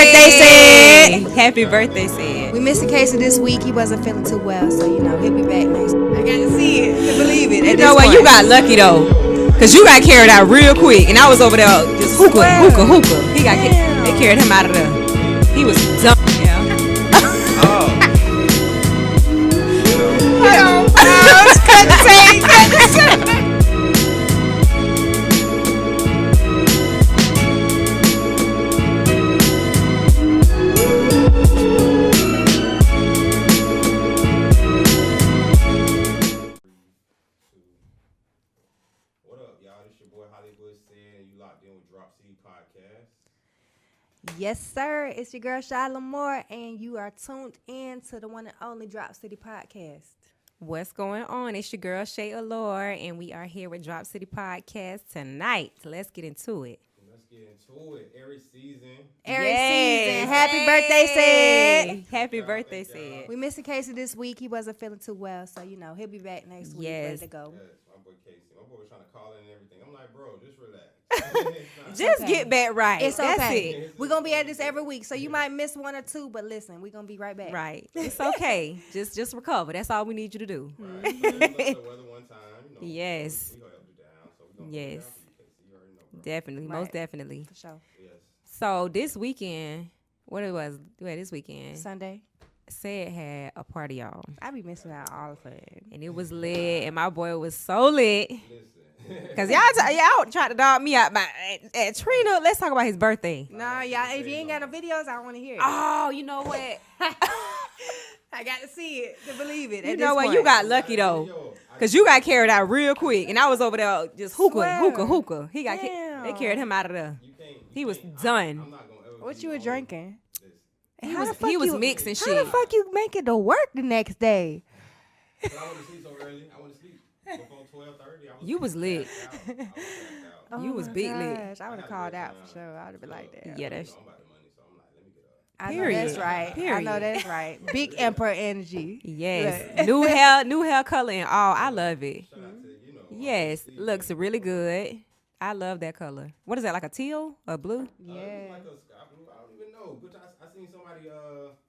birthday, Sid. Happy birthday, Sid. We missed a case of this week. He wasn't feeling too well, so he'll be back next week. I got to see it to believe it. You know what? You got lucky though, cause you got carried out real quick, and I was over there just hookah. He got they carried him out of there. He was dumb. Yeah. Yes, sir. It's your girl, Shya Lamore, and you are tuned in to the one and only Drop City Podcast. What's going on? It's your girl, Shay, and we are here with Drop City Podcast tonight. Let's get into it. Every season. Happy birthday, Sid. Happy birthday, Sid. We missed a case of this week. He wasn't feeling too well, so, he'll be back next week. Yes. Ready to go. Yes, my boy Casey. My boy was trying to call in and everything. I'm like, bro, just relax. Just get back right. It's That's okay. it. We're going to be at this every week, so you might miss one or two, but listen, we're going to be right back. Right. It's okay. just recover. That's all we need you to do. Right. The weather one time, Yes. We gonna help you down, so we gonna Yes. help you, Casey. You already know, bro. Definitely. Right. Most definitely. For sure. Yes. So this weekend, this weekend, Sunday. Sid had a party, y'all. I be missing out all the fun. And it was lit, and my boy was so lit. Listen. Because y'all tried to dog me out. At Trina, let's talk about his birthday. Nah, y'all, if you ain't got no videos, I don't want to hear it. Oh, you know what? I got to see it to believe it. You know what? You got lucky, though. Because you got carried out real quick. And I was over there just hookah. They carried him out of there. He was done. I'm not gonna ever What be you were on drinking? He was mixing shit. How the fuck you make it to work the next day? But I went to sleep so early. I went to sleep before 12:30. You was lit. You was big lit. I would have called out for sure. I would have been like that. Yeah, that's I'm about the money, so I'm like, let me get up. I know Period. that's right. I Period. know that's right. Big emperor energy. yes. Look. New hair color and all. I love it. Shout out to Yes, looks really good. I love that color. What is that, like a teal or blue? Yeah. Like a sky blue. I don't even know. But I seen somebody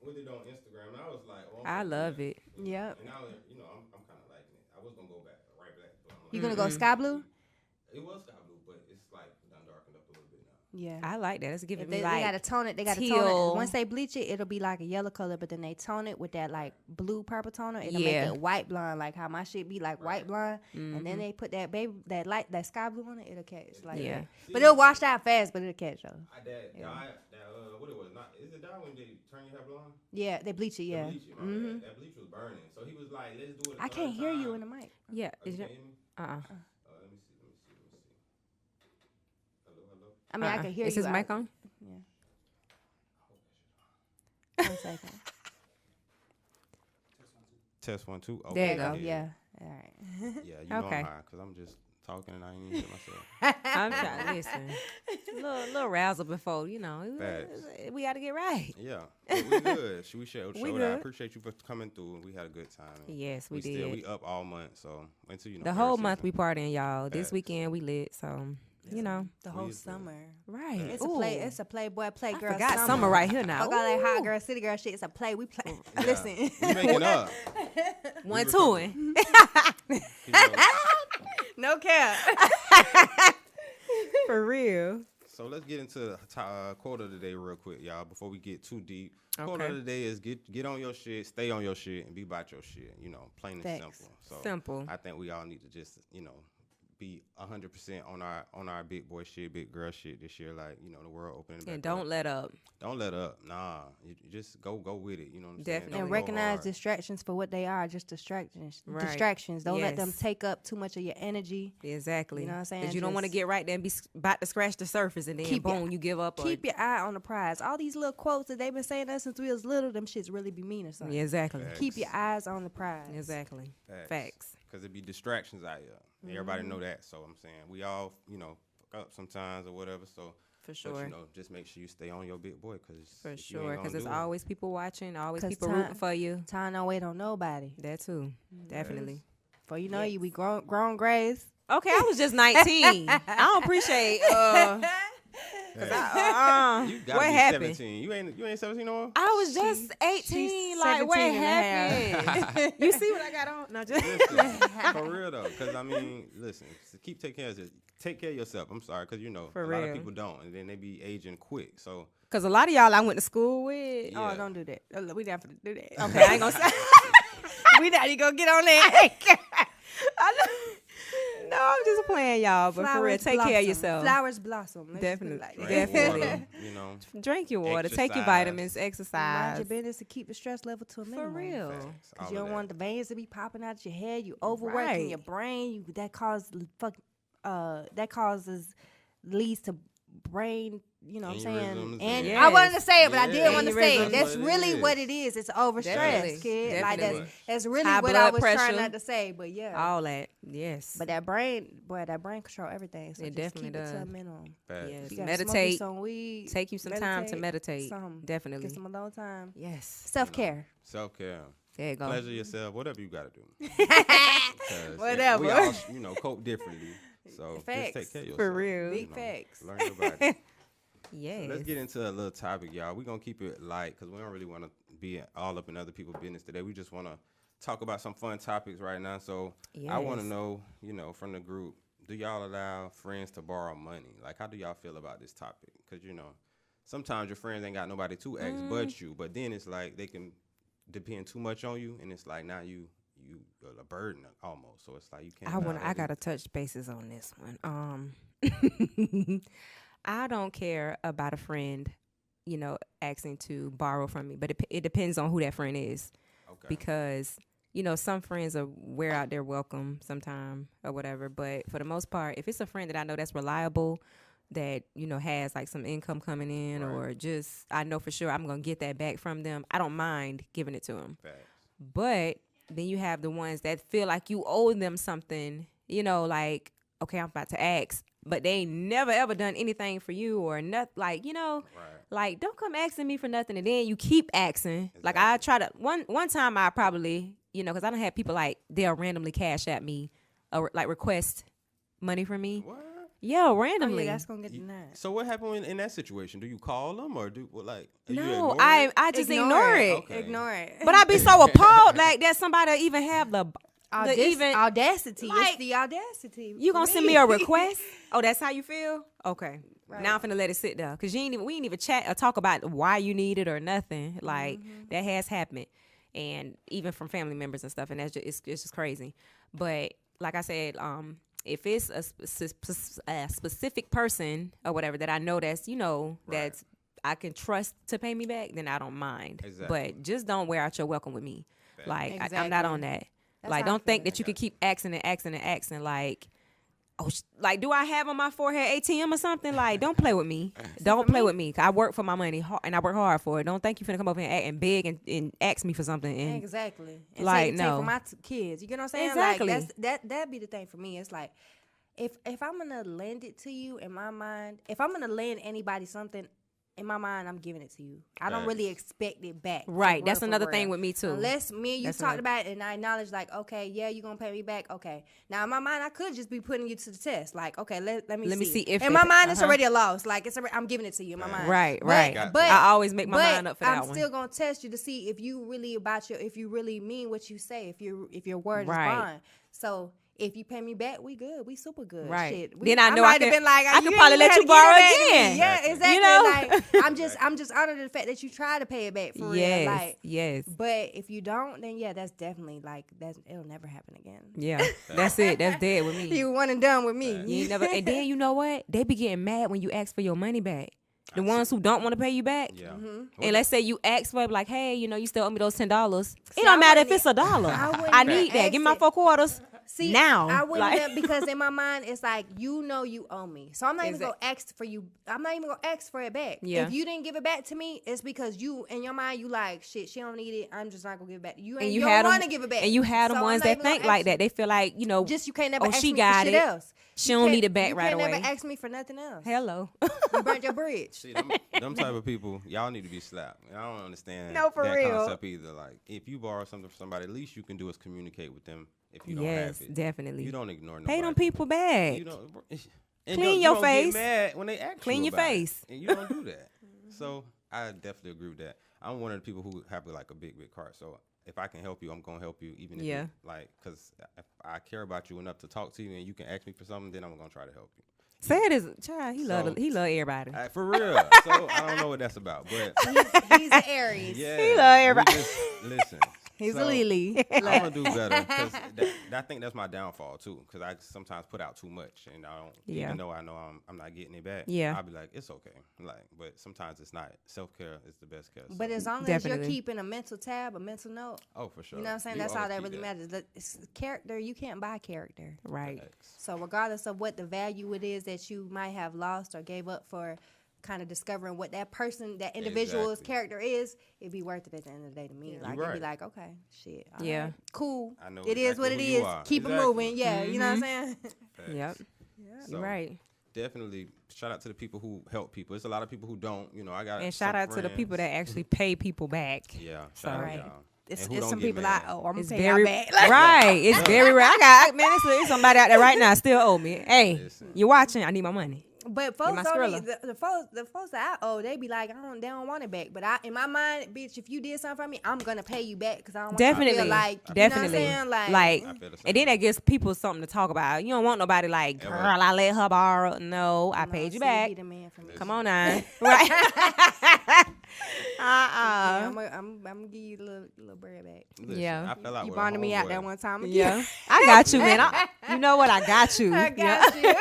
with it on Instagram, and I was like, oh, I love it. Yep. And now, I'm kind of liking it. I was gonna go back right back. But I'm like, You gonna go sky blue? It was sky blue, but it's like done darkened up a little bit now. Yeah. I like that. It's giving They me like gotta tone it. They gotta tone teal. it. Once they bleach it, it'll be like a yellow color. But then they tone it with that like blue purple toner. It'll make Yeah. it white blonde, like how my shit be like white blonde. And then they put that that sky blue on it. It'll catch. Like Yeah. that. But it'll wash out fast. But it'll catch though. What it was not? Is it dye when they turn your hair blonde? Yeah, they bleach it. Yeah. The bleach, my bad. That bleach was burning, so he was like, "Let's do it." I can't hear you in the mic. yeah. You Is your, can hear me? uh-uh. Let me see. Hello. I mean, I can hear Is you. his mic on? Yeah. 1 second. Test 1 2. Okay. There you go. Yeah. All right. Yeah, you know Okay. I'm high because I'm just talking and I ain't even hit myself. I'm trying to listen. little razzle before, Facts. we got to get right. Yeah, but we good. We showed We I good. appreciate you for coming through, and we had a good time. And Yes, we did. We up all month, so until The whole month we partying, y'all. This Facts. weekend we lit, so The whole is good. summer. right. It's Ooh. It's a playboy I playgirl. forgot summer right here now. Fuck all that hot Ooh. girl, city girl shit. It's a play. We play. Yeah. Listen. We making up. One twoing. You know. No cap. For real. So let's get into the quote of the day real quick, y'all, before we get too deep. Quote Okay. of the day is get on your shit, stay on your shit, and be about your shit. Plain and Facts. simple. So Simple. I think we all need to just, be 100% on our big boy shit, big girl shit this year. Like, the world opening back And don't up. let up. Don't let up. Nah. You just go with it. You know what I'm Definitely. saying? Don't And go recognize hard. distractions for what they are, just distractions. Right. Distractions. Don't let them Yes. take up too much of your energy. Exactly. You know what I'm saying? Because you don't want to Just get right there and be about to scratch the surface and then keep your- boom, you give up. Keep your eye on the prize. All these little quotes that they've been saying to us since we was little, them shits really be mean or something. Yeah, exactly. Facts. Keep your eyes on the prize. Exactly. Facts. Because it be distractions out here. Everybody know that. So I'm saying we all, fuck up sometimes or whatever. So For sure. But, just make sure you stay on your big boy. For sure. Because there's always people watching, always 'Cause people time- rooting for you. Time don't wait on nobody. That too. Definitely. For you know, you be grown grays. Okay, I was just 19. I don't appreciate 'Cause You gotta what be happened? 17. You ain't 17 no more? I was just 18. Like, what 17 and a happened? You see what I got on? No, just Listen, for real though, because I mean, listen, keep taking care of take care of yourself. I'm sorry, because you know For a lot real. of people don't, and then they be aging quick. So because a lot of y'all I went to school with. Oh, Yeah. don't do that. We not gonna do that. Okay, I ain't gonna say. We not even gonna get on that. I know. No, I'm just playing, y'all. But for real, take care of yourself. Flowers blossom. Let's Definitely. just be like drink that. Definitely. water, you know. Drink your water. Take your Exercise. vitamins. Mind Exercise. your business to keep the stress level to a minimum. For real. Facts, all Because you of don't that. want the veins to be popping out your head. You overworking Right. your brain. That causes leads to brain. You know what I'm saying? Aneurysms And and- I wanted to say it, but I Yeah. didn't want to say it. Aneurysms. That's That's what really it what is. it is. It's overstress, Definitely. kid. Like Definitely. that's really High what I blood was trying pressure. not to say. But yeah. All that. Yes. But that brain control everything. So It just definitely keep it to a does. minimum. Facts. Yes. If you gotta smoke you Meditate. some weed, Take you some time to meditate. something. Definitely. Get some alone time. Yes. Self-care. Self-care. There you go. Pleasure yourself, whatever you got to do. 'Cause Whatever. We all, cope differently. So Facts. just take care of yourself. For real. Big facts. Learn your body. Yes. Let's get into a little topic, y'all. We're going to keep it light because we don't really want to be all up in other people's business today. We just want to talk about some fun topics right now. So I want to Yes. know, from the group, do y'all allow friends to borrow money? Like, how do y'all feel about this topic? Because, sometimes your friends ain't got nobody to ask but you. But then it's like they can depend too much on you. And it's like now you a burden almost. So it's like you can't. I gotta touch bases on this one. I don't care about a friend, asking to borrow from me, but it depends on who that friend is. Okay. Because some friends are wear out their welcome sometime or whatever. But for the most part, if it's a friend that I know that's reliable, that has like some income coming in, Right. or just I know for sure I'm gonna get that back from them, I don't mind giving it to them. Facts. But then you have the ones that feel like you owe them something, like, okay, I'm about to ask, but they ain't never ever done anything for you or nothing, like, Right. like, don't come asking me for nothing, and then you keep asking. Like, I try to, one time I probably, because I don't have people like, they'll randomly cash at me or like request money from me. What? Yeah, Oh, randomly. yeah, that's gonna get denied. So what happened in that situation? Do you call them or do are you No, ignore it? I just ignore it. Okay. Ignore it. But I be so appalled, like, that somebody even have the even audacity. like, It's the audacity. you gonna for send me a request? Oh, that's how you feel? Okay. Right. Now I'm finna let it sit there. Cause we ain't even chat or talk about why you need it or nothing. Like, that has happened. And even from family members and stuff. And that's just, it's just crazy. But like I said, if it's a specific person or whatever that I know that's, that's I can trust to pay me back, then I don't mind. Exactly. But just don't wear out your welcome with me. Fact. Like, I'm not Exactly. on that. That's Like, how I don't think feel. that you could keep asking and asking and asking. Like, like, do I have on my forehead ATM or something? Like, don't play with me. Don't play with me. 'Cause I work for my money and I work hard for it. Don't think you finna come over here and beg and ask me for something. And Exactly. And like, take no. for my kids. You get what I'm saying? Exactly. Like that'd be the thing for me. It's like if I'm gonna lend it to you, in my mind, if I'm gonna lend anybody something, in my mind, I'm giving it to you. I don't really expect it back. right. Like, That's real for another real. thing with me too. Unless me and you That's talked another- about it and I acknowledge, like, okay, yeah, you're gonna pay me back. Okay. Now in my mind, I could just be putting you to the test. Like, okay, let me see if in they my pay- mind, it's already a loss. Like I'm giving it to you in my mind. Right, But- right. Got But I always make my but mind up for that I'm one. still gonna test you to see if you really if you really mean what you say, if your word Right. is bond. So if you pay me back, we good. We super good. Right. Shit. Then I know I might have can- been like, I you can ain't probably even let have you to give it borrow back to me. again. Yeah, Exactly. exactly. You know? Like I'm just honored of the fact that you try to pay it back for real. Yes, Like, yes. but if you don't, then yeah, that's definitely like it'll never happen again. Yeah, that's it. That's dead with me. You one and done with me. You ain't never. And then you know what? They be getting mad when you ask for your money back. The ones who don't want to pay you back. Yeah. Mm-hmm. And let's say you ask for it, like, hey, you still owe me those $10. See, It don't I matter if wouldn't it's $1. I wouldn't I even need that. ask Give me my it. 4 quarters. See, now. I wouldn't Like- have, because in my mind it's like you owe me, so I'm not even Exact- gonna ask for you. I'm not even gonna ask for it back. Yeah. If you didn't give it back to me, it's because you in your mind you like shit. She don't need it. I'm just not gonna give it back. You And ain't you you had don't them, want to give it back. and you had them So I'm ones not that even gonna think like ask that. They feel like, you. Just you can't never oh, ask she me got for shit it. else. She You don't can't- need it back you right can't away. never ask me for nothing else. Hello. You burnt your bridge. See, them type of people, y'all need to be slapped. And I don't understand No, for that real. concept either. Like, if you borrow something from somebody, at least you can do is communicate with them if you don't Yes, have it. definitely. You don't ignore nobody. Pay them people back. You don't. And Clean you your don't face. Get mad when they ask Clean you your about face. it, and you don't do that. So I definitely agree with that. I'm one of the people who have like a big cart. So if I can help you, I'm gonna help you, even if you, like, because if I care about you enough to talk to you, and you can ask me for something, then I'm gonna try to help you. Said is child. He love everybody. For real. So I don't know what that's about, but He's an Aries. yeah, He love everybody. Listen. He's So, a Lily. I'm gonna do better because I think that's my downfall too. Because I sometimes put out too much, and I don't, even though I know I'm not getting it back. Yeah, I'll be like, it's okay. Like, but sometimes it's not. Self care is the best care. But as long as you're keeping a mental tab, a mental note. Oh, for sure. You know what I'm saying? That's all that really matters. It's character, you can't buy character. Right. So regardless of what the value it is that you might have lost or gave up for kind of discovering what that person, that individual's character is, it'd be worth it at the end of the day to me. Like, it'd be like, okay, shit. Right, cool. I know it is what it is. Keep it moving. Yeah. You know what I'm saying? Yep. So, you're right. Definitely shout out to the people who help people. There's a lot of people who don't. You know, I got and shout out to the people that actually pay people back. Yeah. Shout out y'all. It's some people like, I'm going to pay y'all back. Right. It's very rare. It's somebody out there right now still owe me. Hey, you watching? I need my money. But folks don't the folks that I owe, they be like, they don't want it back. But in my mind, bitch, if you did something for me, I'm gonna pay you back because I don't want you to feel like, definitely, you know what I'm saying? Like, and then that gives people something to talk about. You don't want nobody like, girl, I let her borrow. No, I paid you back. Be the man for me. Come on now, right? Yeah, I'm gonna give you a little bread back. Listen, yeah, I fell out you with bonded me out that one time. Yeah, I got you, man. You know what? I got you. I got you.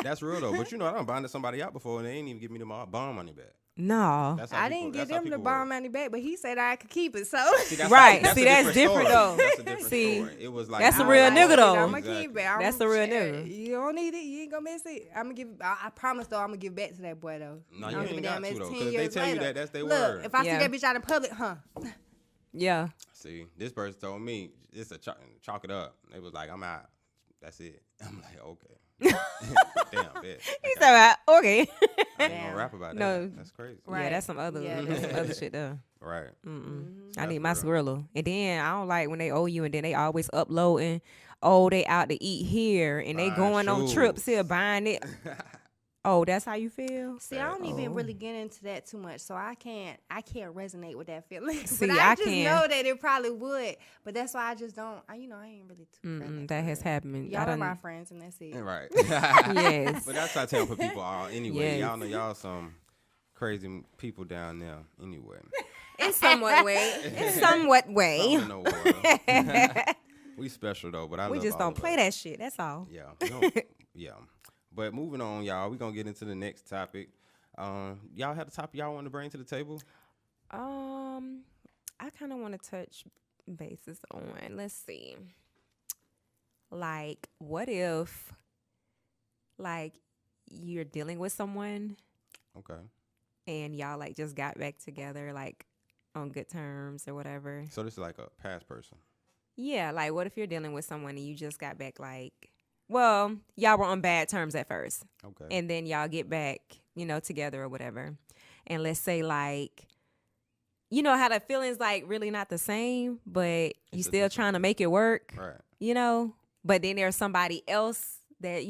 That's real though. But you know, I done bonded somebody out before, and they ain't even give me the bond money back. No, I didn't give them the bond money back, but he said I could keep it. So that's different though. That's a different story. It was like that's a real nigga though. I'm gonna keep it. That's a real nigga. You don't need it. You ain't gonna miss it. I'm gonna give. I promise though, I'm gonna give back to that boy though. No, you ain't got to though. Because they tell you that's their Look, word. if I see that bitch out in public, Yeah. See, this person told me it's a chalk it up. They was like, I'm out. That's it. I'm like, okay. Damn, bitch. He said, okay. I ain't gonna rap about that. No, that's crazy. Right. Yeah, that's some other shit though. Right. I need my Skrilla. And then I don't like when they owe you and then they always uploading, oh, they out to eat here and they going on trips here buying it. Oh, that's how you feel? See, I don't even really get into that too much, so I can't resonate with that feeling. See, but I just can. know that it probably would. But that's why I just don't. I ain't really too friendly. That has happened. Y'all are my friends, and that's it. Right. Yes. But that's what I tell people anyway. Yes. Y'all know y'all some crazy people down there anyway. In somewhat way. We special though, but we just don't play that shit. That's all. Yeah. Yeah. But moving on, y'all, we're going to get into the next topic. Y'all had a topic y'all want to bring to the table? I kind of want to touch bases on, let's see. Like, what if, like, you're dealing with someone. Okay. And y'all, like, just got back together, like, on good terms or whatever. So this is like a past person? Yeah, like, what if you're dealing with someone and you just got back, like, well, y'all were on bad terms at first. Okay. And then y'all get back, together or whatever. And let's say, like, you know how the feeling's, like, really not the same, but you still trying to make it work. Right. But then there's somebody else that,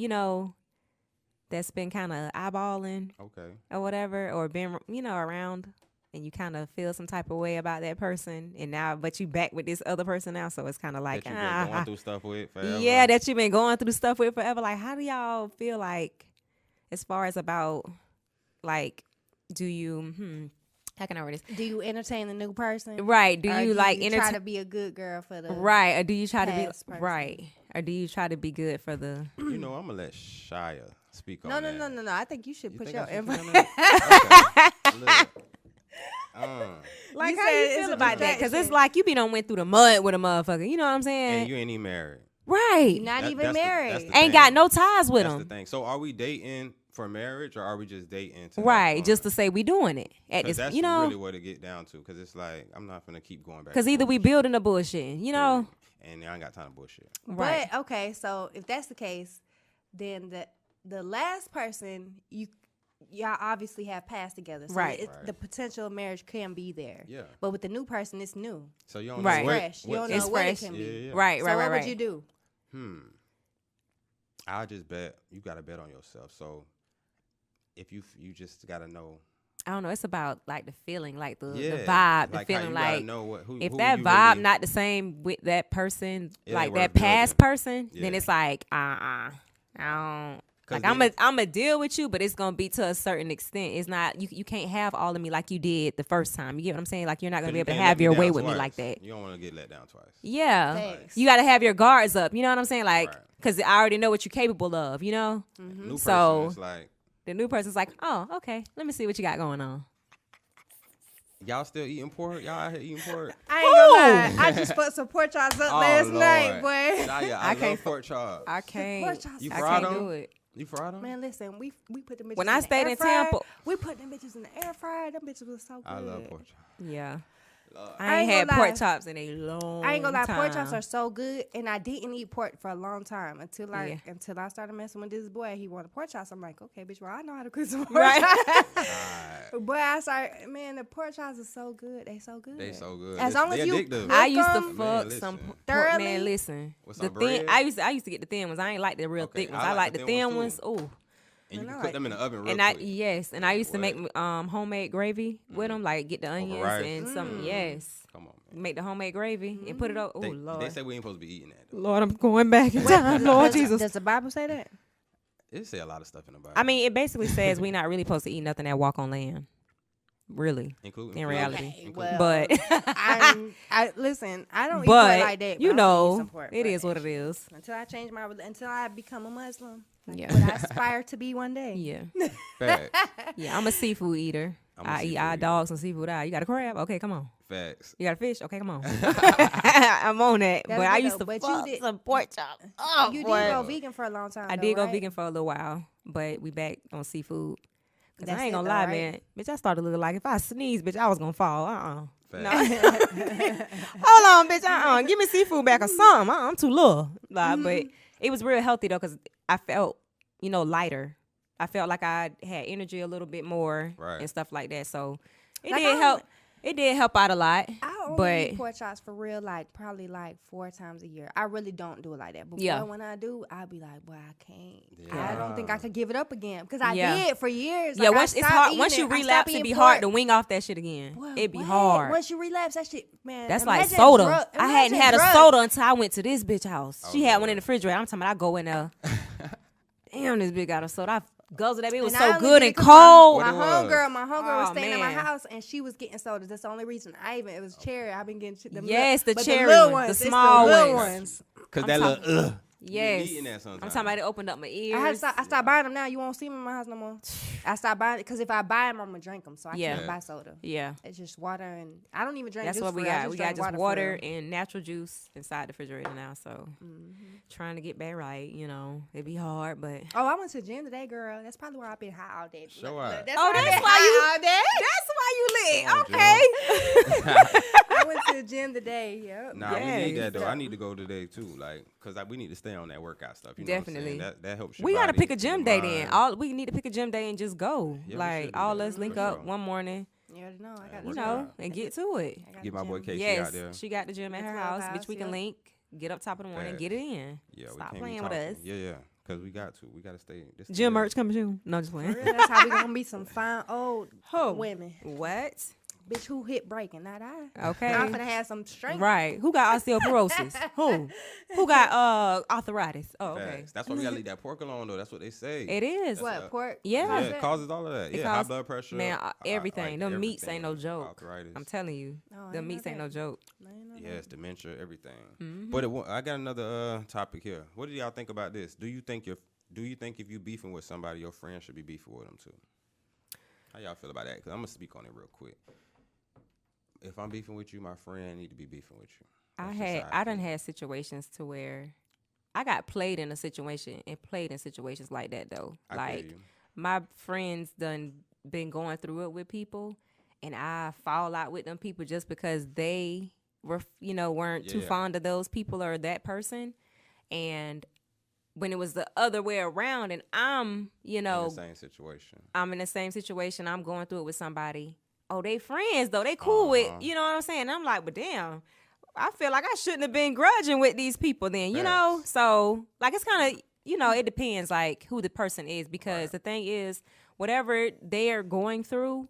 that's been kind of eyeballing. Okay. Or whatever, or been, around. And you kind of feel some type of way about that person, and now, but you back with this other person now, so it's kind of like that you've been going through stuff with forever. Yeah, that you've been going through stuff with forever. Like, how do y'all feel like, as far as about, like, do you? How can I word this? Do you entertain the new person? Right. Do you like try to be a good girl for the right? Or do you try to be person? Right? Or do you try to be good for the? I'm gonna let Shya speak on that. No. I think you should put your input. Like, how you feel about that? Because it's like you be done went through the mud with a motherfucker. You know what I'm saying? And you ain't even married. Right. You're not even married. Ain't got no ties with them. That's the thing. So are we dating for marriage or are we just dating to right, just to say we doing it. At this, that's really what it get down to. Because it's like, I'm not going to keep going back. Because either we building a bullshit, And I ain't got time to bullshit. Right. But, okay, so if that's the case, then the last person, y'all obviously have passed together. So the potential marriage can be there. Yeah. But with the new person, it's new. So you don't know fresh. You don't know what it can be. Right. So what would you do? I just bet you got to bet on yourself. So if you just got to know. I don't know. It's about like the feeling, like the vibe, like the feeling. Like know if who that you vibe really, not the same with that person, like that worth past building. person, then it's like I don't. Like then, I'm a deal with you, but it's gonna be to a certain extent. It's not you can't have all of me like you did the first time. You get what I'm saying? Like you're not gonna be able to have your way with me like that. You don't want to get let down twice. Yeah, Thanks. you got to have your guards up. You know what I'm saying? Like because I already know what you're capable of. You know, New so person is like the new person's like, oh, okay, let me see what you got going on. y'all still eating pork? Y'all out here eating pork? I ain't gonna lie. I just put some pork chops up last Lord. night, boy. Shia, I love pork chops. I can't. Pork chops. You I fried can't them? do it. You fried them? Man, listen, we put them bitches When in I the stayed air in fryer. Tampa, We put them bitches in the air fryer. Them bitches was so good. I love pork chops. Yeah. Lord. I ain't gonna had lie. pork chops in a long I ain't gonna lie, time. pork chops are so good, and I didn't eat pork for a long time until I started messing with this boy. He wanted pork chops. I'm like, okay, bitch, well I know how to cook some pork chops. But I started, man, the pork chops are so good. They so good. They so good. As long as you addictive. I used to them, fuck man, some listen. pork. Thoroughly. Man, listen. With The some thin. bread? I used to get the thin ones. I ain't like the real thick ones. I like the thin ones. Ooh. And you Man, can I cook like them in the oven real And quick. I used to make homemade gravy with them, like get the onions rice? and some Come on, man. make the homemade gravy and put it up. Oh Lord, They say we ain't supposed to be eating that. Though. Lord, I'm going back in time. Lord Jesus. Does the Bible say that? It say a lot of stuff in the Bible. I mean, it basically says we're not really supposed to eat nothing that walk on land. Really, including in food. reality. Okay, well, But I listen. I don't eat but pork like that. you but I'm gonna eat know, some pork, it but is what it is. Until I change until I become a Muslim. Like Yeah. what I aspire to be one day. Yeah, Facts. yeah. I'm a seafood eater. I eat our dogs and seafood. You got a crab? Okay, come on. Facts. You got a fish? Okay, come on. I'm on that. That's but I good used though, to but fuck you did- some pork chop. Oh, You boy. did go vegan for a long time. I though, did go right? vegan for a little while, but we back on seafood. Cause That's I ain't it gonna though, lie, right? man. Bitch, I started looking like if I sneeze, bitch, I was gonna fall. Facts. No. Hold on, bitch. Give me seafood back or something. I'm too little. Like, but it was real healthy though, cause I felt, lighter. I felt like I had energy a little bit more and stuff like that. So it Like, did help. It did help out a lot. I only but eat pork chops for real, probably 4 times a year. I really don't do it like that. But Yeah. when I do, I'll be like, boy, I can't. Yeah. I don't think I could give it up again because I Yeah. did for years. Yeah, Like, once I it's stopped hard. eating Once you it. I stopped relapse, it eating be pork. hard to wing off that shit again. Boy, It be what? hard. Once you relapse, that shit, man. That's like imagine soda. drug- I hadn't imagine had a drugs. soda until I went to this bitch house. Oh, She had one Lord. in the refrigerator. I'm talking about I go in there. Damn, this bitch got a soda. I guzzled that bitch. It was And I so only good did it and 'cause cold. My What it homegirl was Oh, staying at my man. house and she was getting sodas. That's the only reason. It was cherry. I've been getting them. Yes, the but cherry little ones, the It's small little ones. Cause I'm that talking- little Yes. eating that I'm sometimes. talking about it opened up my ears. I stopped buying them now. You won't see them in my house no more. I stopped buying it because if I buy them, I'm gonna drink them. So I Yeah. can't buy soda. Yeah. It's just water and I don't even drink. That's juice what for we real. I got. We got drink just for water real. and natural juice inside the refrigerator now. So trying to get back right, it'd be hard, but Oh, I went to the gym today, girl. That's probably why I've been high all day. Show out. That's Oh, why I've that's been why high all day. that's why you lit. Come on, Okay. I went to the gym today. Yep. Nah, we need Yes. that though. I need to go today too, cause we need to stay on that workout stuff. You know what I'm Definitely. saying? That helps. Your We gotta body, pick a gym your day mind. then. We need to pick a gym day and just go. Yeah, we like should do all that, us link for up sure. one morning, You already know. I got You the know, gym. and get to it. I got Get the my boy gym. Casey Yes, out there. she got the gym at The her house. clubhouse, Bitch, we can yeah. link. Get up top of the morning, Facts. get it in. Yeah, Stop we can't playing be with talking. us. Yeah, cause we got to. We gotta stay. This Gym together. merch coming soon. No, just For playing. real, that's how we gonna be some fine old Who? women. What? Bitch, who hit breaking? Not I. Okay. I'm finna have some strength. Right. Who got osteoporosis? Who got arthritis? Oh, okay. Facts. That's why we gotta leave that pork alone though. That's what they say. It is. What, pork? Yeah. Yeah, What's it that? causes all of that. It Yeah, high causes- blood pressure. Man, everything. like Them meats ain't no everything. joke. Arthritis. I'm telling you. Oh, I Them ain't know meats ain't that. no joke. I ain't know that. Yes, dementia, everything. Mm-hmm. But I got another topic here. What do y'all think about this? Do you think if you beefing with somebody, your friend should be beefing with them too? How y'all feel about that? Because I'm gonna speak on it real quick. If I'm beefing with you, my friend need to be beefing with you. That's just how I done feel. had situations to where I got played in a situation and played in situations like that though. I feel Like you. my friends done been going through it with people, and I fall out with them people just because they were weren't too Yeah. fond of those people or that person, and when it was the other way around, and I'm in the same situation. I'm in the same situation, I'm going through it with somebody. Oh, they friends though, they cool with, Uh-huh. you know what I'm saying? I'm like, but damn, I feel like I shouldn't have been grudging with these people then, you know? Facts. So like it's kind of it depends like who the person is, because the thing is, whatever they're going through,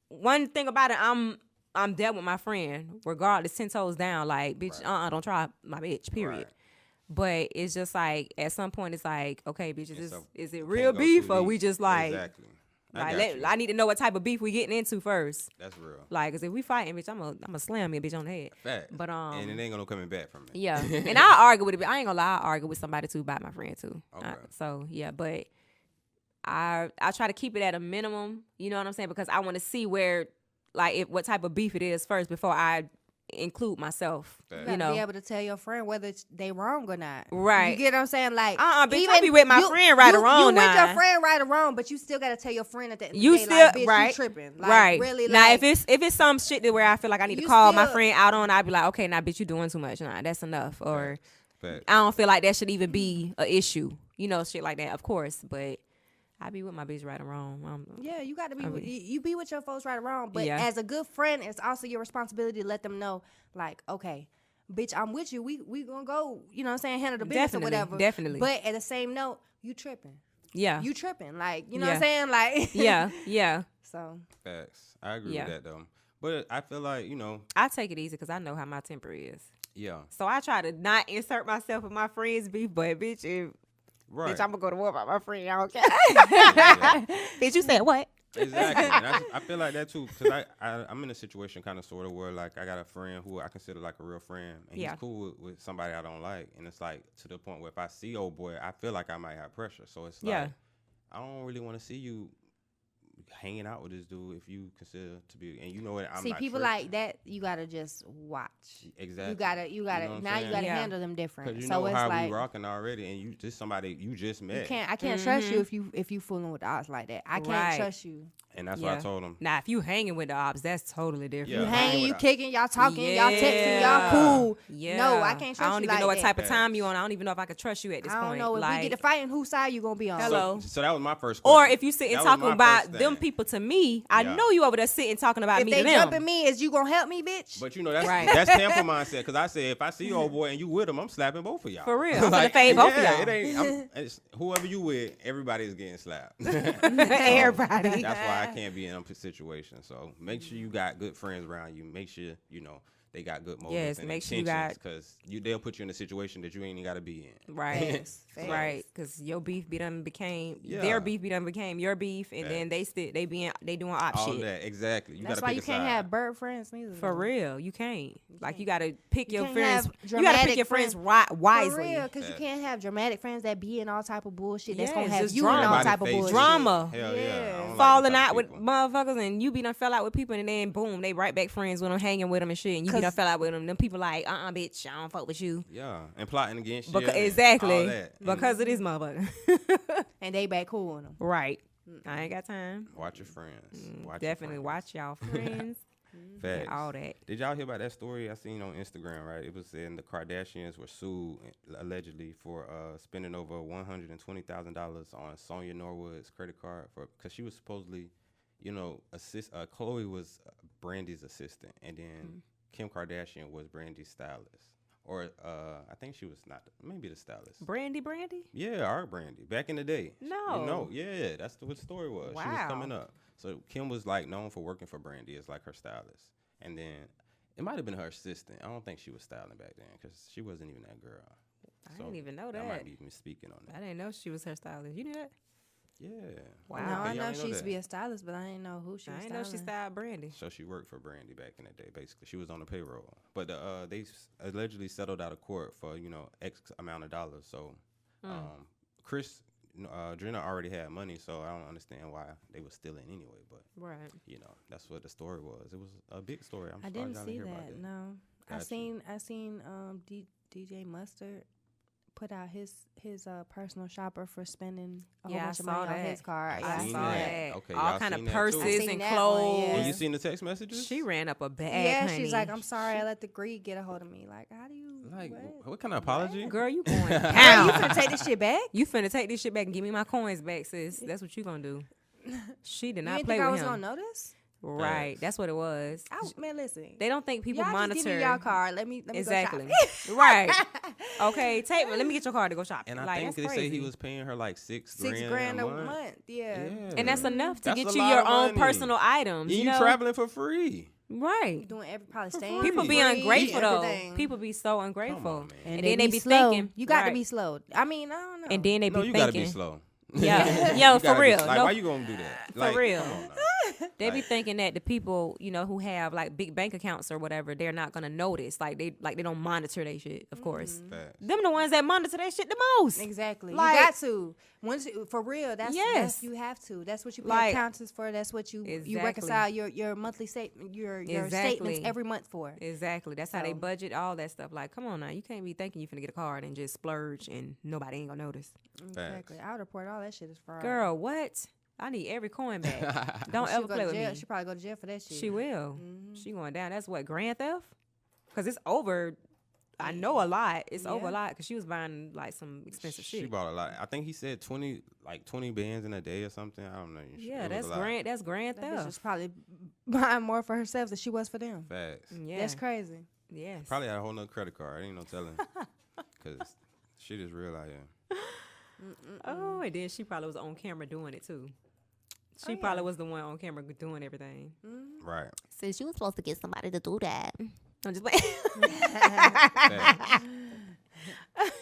one thing about it, I'm dealt with my friend regardless, 10 toes down, like bitch, don't try my bitch, period. Right. But it's just like at some point it's like, okay, bitch, is it real beef or we just like exactly. I need to know what type of beef we getting into first. That's real. Like, cause if we fighting, bitch, I'm a slam you, bitch, on the head. Fact. But and it ain't gonna coming back from it. Yeah, and I argue with it. I ain't gonna lie, I argue with somebody too about my friend too. Okay. So yeah, but I try to keep it at a minimum. You know what I'm saying? Because I want to see where, like, what type of beef it is first before I include myself. You gotta be able to tell your friend whether they wrong or not. Right. You get what I'm saying? Like, bitch, I be with my friend right or wrong. You with your friend right or wrong, but you still gotta tell your friend at the end of the day, still, like, bitch, right, you tripping. Like, right. Really, now, like, if it's some shit that where I feel like I need to call my friend out on, I'd be like, okay, now, bitch, you doing too much. Nah, that's enough. Or I don't feel like that should even be an issue. Shit like that, of course. But I be with my bitch right or wrong. Yeah, you got to be. You be with your folks right or wrong. But as a good friend, it's also your responsibility to let them know, like, okay, bitch, I'm with you. We gonna go. You know what I'm saying? Handle the business or whatever. Definitely. But at the same note, you tripping. Yeah. You tripping. Like, you know what I'm saying? Like. Yeah. So. Facts. I agree with that though. But I feel like I take it easy because I know how my temper is. Yeah. So I try to not insert myself in my friends' beef, but bitch, bitch, I'm gonna go to war about my friend. I don't care. Bitch, you said what? Exactly. I feel like that too, because I'm in a situation kind of sort of where, like, I got a friend who I consider like a real friend, and he's cool with somebody I don't like, and it's like to the point where if I see old boy, I feel like I might have pressure. So it's like I don't really want to see you hanging out with this dude if you consider to be, and what, I'm see not people tripping. like that. You gotta just watch. Exactly. You gotta now you gotta handle them different. Because so it's how like we rocking already, and you just somebody you just met. I can't trust you if you fooling with the odds like that. I can't trust you. And that's what I told him. Now, if you hanging with the ops, that's totally different. You hanging, you kicking, y'all talking, y'all texting, y'all cool. Yeah. No, I can't trust you. I don't even know what type of time you on. I don't even know if I could trust you at this point. I don't know if we get to fighting, whose side you gonna be on. Hello. So that was my first question. Or if you sit and talking about them people to me, I know you over there sitting talking about me to them. If they jumping me, is you gonna help me, bitch? But that's Tampa mindset. Because I said if I see your old boy and you with him, I'm slapping both of y'all. For real, I'm gonna fade both of y'all. It ain't. It's whoever you with, everybody's getting slapped. Everybody. That's why I can't be in a situation. So make sure you got good friends around you. Make sure they got good motives and make sure intentions, because they'll put you in a situation that you ain't even got to be in. Right, right. Because your beef became their beef became your beef, and then they doing op all shit. That exactly. That's why you can't have bird friends neither. For real, you can't. Like, you gotta pick your friends. You gotta pick your friends wisely. For real, because you can't have dramatic friends that be in all type of bullshit. That's gonna have you in all type of bullshit. Drama. Hell yeah. Falling out with motherfuckers, and you be done fell out with people, and then boom, they right back friends with them, hanging with them and shit, and you be done fell out with them. Them people like, bitch, I don't fuck with you. Yeah, and plotting against you. Exactly. Because of this motherfucker. And they back cool on them. Right. I ain't got time. Watch your friends. Definitely watch y'all friends. Facts. All that. Did y'all hear about that story I seen on Instagram, right? It was saying the Kardashians were sued allegedly for spending over $120,000 on Sonia Norwood's credit card because she was supposedly, Khloe was Brandy's assistant, and then Kim Kardashian was Brandy's stylist. Or I think she was not, maybe the stylist. Brandy? Yeah, our Brandy. Back in the day. No. Yeah, that's what the story was. Wow. She was coming up. So Kim was like known for working for Brandy as like her stylist. And then it might have been her assistant. I don't think she was styling back then because she wasn't even that girl. I didn't even know that. I might be misspeaking on that. I didn't know she was her stylist. You knew that? Yeah. Wow. No, I know she used to be a stylist, but I didn't know who she was. I didn't know she styled Brandy. So she worked for Brandy back in the day, basically. She was on the payroll. But they allegedly settled out of court for, X amount of dollars. So Chris, Drina already had money, so I don't understand why they were stealing anyway. But, that's what the story was. It was a big story. I didn't see that, no. I seen DJ Mustard put out his personal shopper for spending a whole bunch of money on his card. I saw that. Okay, all kind of purses and clothes. And you seen the text messages? She ran up a bag. Yeah, honey. she's like, I'm sorry, I let the greed get a hold of me. Like, how do you? What kind of apology? Girl, you going Girl, down. you finna take this shit back? You finna take this shit back and give me my coins back, sis. That's what you gonna do. She did not play with him. You think I was gonna notice? Right. That's what it was. Man, listen. They don't think people y'all monitor. Just give me y'all card. Let me exactly. Go shopping. Right. Okay. Let me get your card to go shopping. And I like, think they crazy. say he was paying her like $6 grand a month. month. Yeah. And that's enough to That's get a you lot your of own money. personal items. And you know? traveling for free. Right. Doing probably staying. People be free, ungrateful everything. though. People be so ungrateful. On, and then they be slow. thinking You got right. to be slow. I mean, I don't know. And then they be you thinking. gotta be slow. Yeah. Yo, for real. Like, why you gonna do that? For Like, real. come on now. They be thinking that the people, who have like big bank accounts or whatever, they're not gonna notice. Like they don't monitor their shit, of course. Them the ones that monitor their shit the most. Exactly. Like, you got to. Once for real, that's you have to. That's what you pay accountants for. That's what you reconcile your monthly statement, your statements every month for. Exactly. That's how they budget all that stuff. Like, come on now, you can't be thinking you finna get a card and just splurge and nobody ain't gonna notice. Exactly. I would report all that shit as fraud. Girl, what? I need every coin back. Don't ever play with me. She probably go to jail for that shit. She will. She going down. That's what, grand theft? Because it's over. I know a lot. It's over a lot because she was buying like some expensive shit. She bought a lot. I think he said 20 bands in a day or something. I don't know. Yeah, that's grand. That's grand that theft. Bitch was probably buying more for herself than she was for them. Facts. Yeah, that's crazy. Yes. Probably had a whole nother credit card. Ain't no telling. Because shit is real out here. Oh, and then she probably was on camera doing it too. She probably was the one on camera doing everything. Right. So she was supposed to get somebody to do that. I'm just playing.